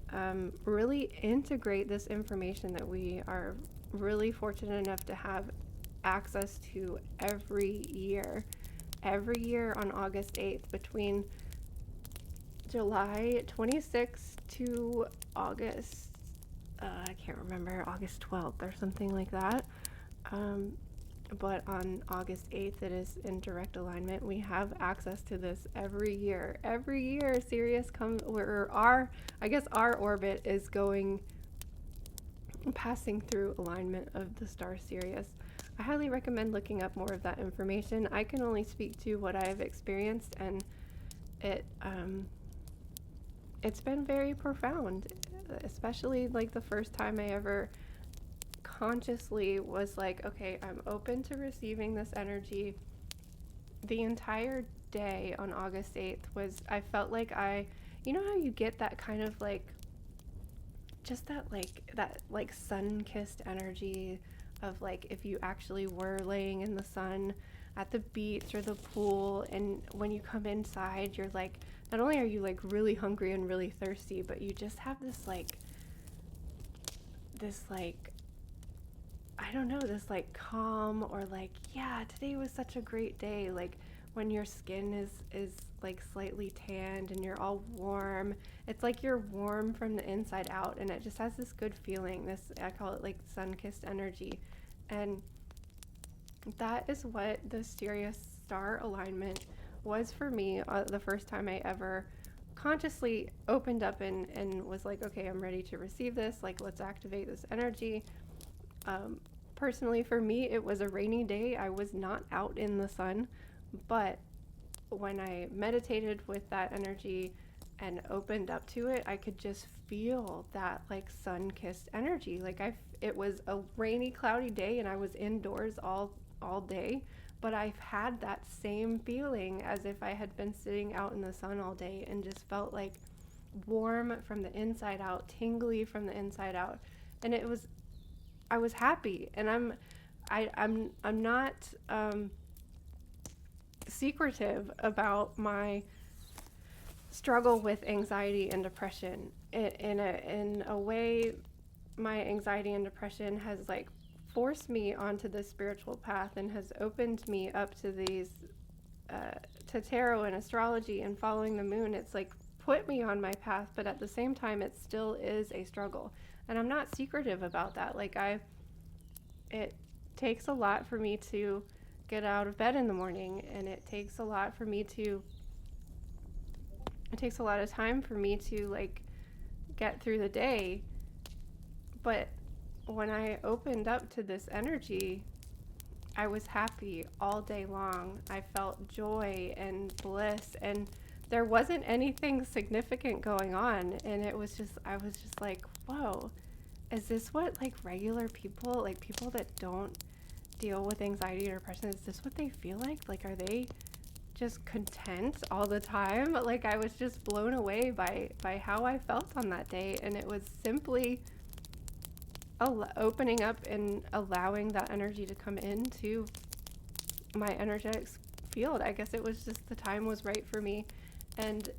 really integrate this information that we are really fortunate enough to have access to every year on August 8th, between July 26th to August, I can't remember, August 12th or something like that. But on August 8th, it is in direct alignment. We have access to this every year. Every year, Sirius comes, where our orbit is passing through alignment of the star Sirius. I highly recommend looking up more of that information. I can only speak to what I have experienced, and it's been very profound, especially like the first time I ever consciously was like, okay, I'm open to receiving this energy. The entire day on August 8th I felt like you know how you get that kind of like, just that sun-kissed energy of like if you actually were laying in the sun at the beach or the pool, and when you come inside, you're like, not only are you like really hungry and really thirsty, but you just have this I don't know, this like calm, or like, yeah, today was such a great day. Like when your skin is like slightly tanned and you're all warm. It's like you're warm from the inside out, and it just has this good feeling. I call it like sun-kissed energy. And that is what the Sirius star alignment was for me the first time I ever consciously opened up and was like, okay, I'm ready to receive this. Like, let's activate this energy. Personally, for me, it was a rainy day. I was not out in the sun, but when I meditated with that energy and opened up to it, I could just feel that like sun-kissed energy. Like it was a rainy, cloudy day, and I was indoors all day, but I've had that same feeling as if I had been sitting out in the sun all day, and just felt like warm from the inside out, tingly from the inside out, and I was happy. And I'm not secretive about my struggle with anxiety and depression. In a way, my anxiety and depression has like forced me onto this spiritual path, and has opened me up to these to tarot and astrology and following the moon. It's like put me on my path, but at the same time it still is a struggle, and I'm not secretive about that. Like it takes a lot for me to get out of bed in the morning, and it takes a lot of time for me to like get through the day. But when I opened up to this energy, I was happy all day long. I felt joy and bliss, and there wasn't anything significant going on. And I was just like, whoa, is this what like regular people, like people that don't deal with anxiety or depression, is this what they feel like? Like, are they just content all the time? Like, I was just blown away by how I felt on that day, and it was simply opening up and allowing that energy to come into my energetic field. I guess it was just the time was right for me, and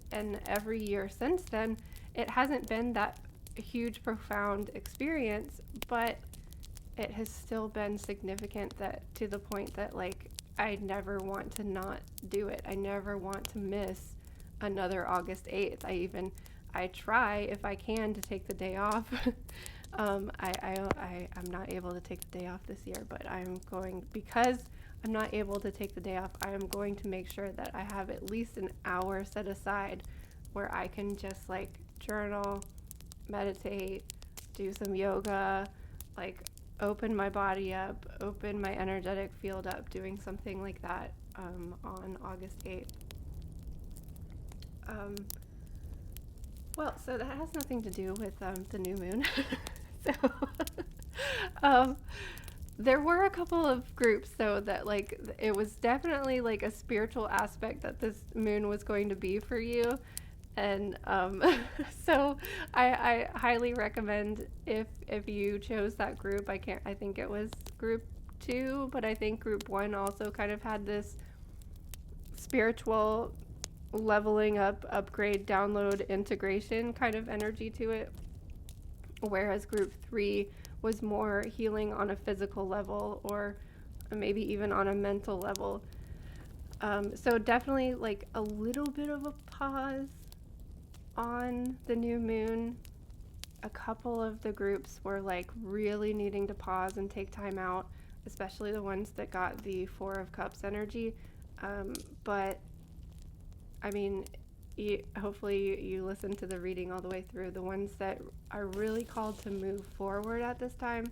every year since then, it hasn't been that huge, profound experience, but it has still been significant, that to the point that, like, I never want to not do it. I never want to miss another August 8th. I try, if I can, to take the day off. I'm not able to take the day off this year, but because I'm not able to take the day off, I am going to make sure that I have at least an hour set aside where I can just, like, journal, meditate, do some yoga, like, open my body up, open my energetic field up, doing something like that on August 8th. Well, so that has nothing to do with the new moon. So there were a couple of groups, though, that, like, it was definitely like a spiritual aspect that this moon was going to be for you. And so I highly recommend, if you chose that group. I think it was group 2, but I think group 1 also kind of had this spiritual leveling up, upgrade, download, integration kind of energy to it, whereas group 3 was more healing on a physical level, or maybe even on a mental level. So definitely, like, a little bit of a pause on the new moon. A couple of the groups were, like, really needing to pause and take time out, especially the ones that got the 4 of Cups energy. But I mean, hopefully you listen to the reading all the way through. The ones that are really called to move forward at this time,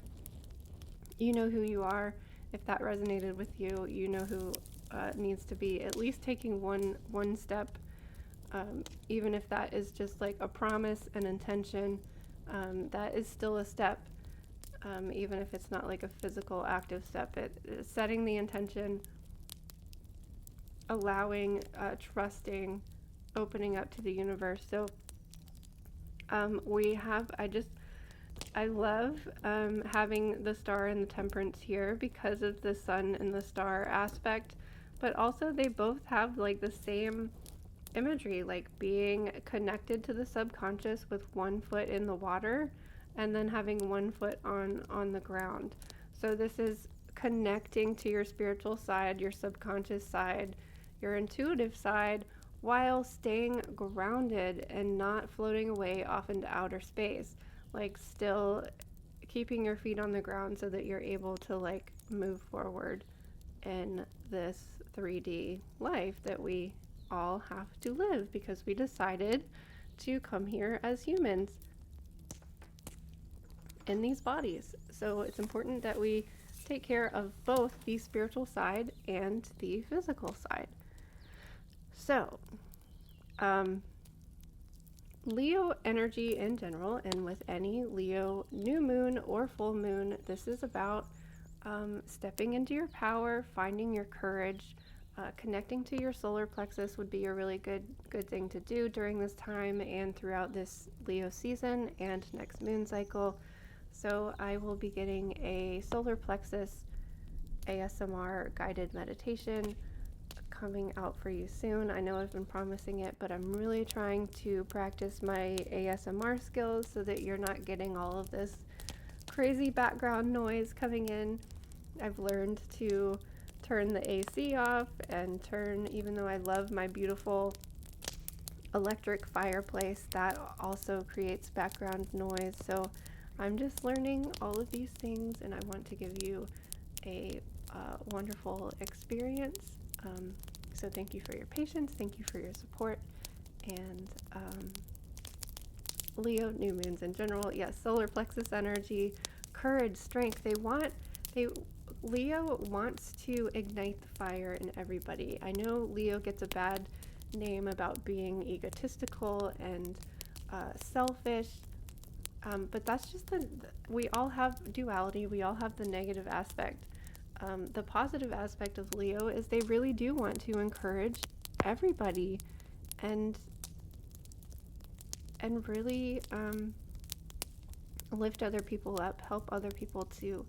you know who you are. If that resonated with you, you know who needs to be at least taking one step, even if that is just like a promise, an intention. That is still a step, even if it's not like a physical active step. Setting the intention, allowing, trusting, opening up to the universe. So I love having the star and the temperance here because of the sun and the star aspect, but also they both have, like, the same imagery, like being connected to the subconscious with one foot in the water and then having one foot on the ground. So this is connecting to your spiritual side, your subconscious side, your intuitive side, while staying grounded and not floating away off into outer space, like still keeping your feet on the ground so that you're able to, like, move forward in this 3D life that we all have to live because we decided to come here as humans in these bodies. So it's important that we take care of both the spiritual side and the physical side. So, Leo energy in general, and with any Leo new moon or full moon, this is about stepping into your power, finding your courage. Connecting to your solar plexus would be a really good thing to do during this time and throughout this Leo season and next moon cycle. So I will be getting a solar plexus ASMR guided meditation coming out for you soon. I know I've been promising it, but I'm really trying to practice my ASMR skills so that you're not getting all of this crazy background noise coming in. I've learned to turn the AC off and even though I love my beautiful electric fireplace, that also creates background noise. So I'm just learning all of these things, and I want to give you a wonderful experience. So thank you for your patience, thank you for your support, and Leo new moons in general, yes, solar plexus energy, courage, strength. Leo wants to ignite the fire in everybody. I know Leo gets a bad name about being egotistical and selfish, but that's just we all have duality, we all have the negative aspect, The positive aspect of Leo is they really do want to encourage everybody and really lift other people up, help other people to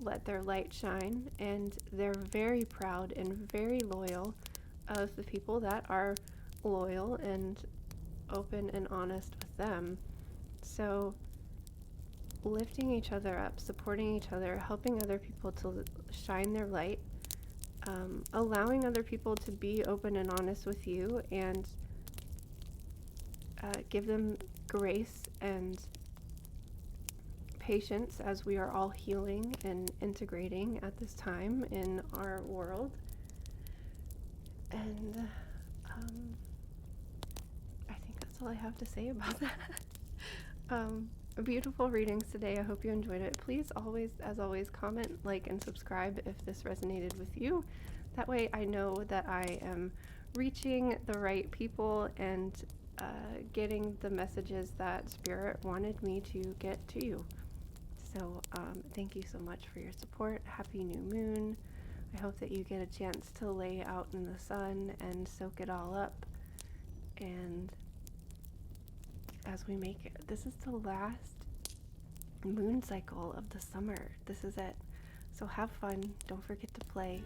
let their light shine. And they're very proud and very loyal of the people that are loyal and open and honest with them. So lifting each other up, supporting each other, helping other people to shine their light, allowing other people to be open and honest with you, and give them grace and patience as we are all healing and integrating at this time in our world. And I think that's all I have to say about that. Beautiful readings today. I hope you enjoyed it. Please always, as always, comment, like, and subscribe if this resonated with you. That way I know that I am reaching the right people and getting the messages that Spirit wanted me to get to you. So thank you so much for your support. Happy new moon. I hope that you get a chance to lay out in the sun and soak it all up. And as we make it, this is the last moon cycle of the summer. This is it. So have fun. Don't forget to play.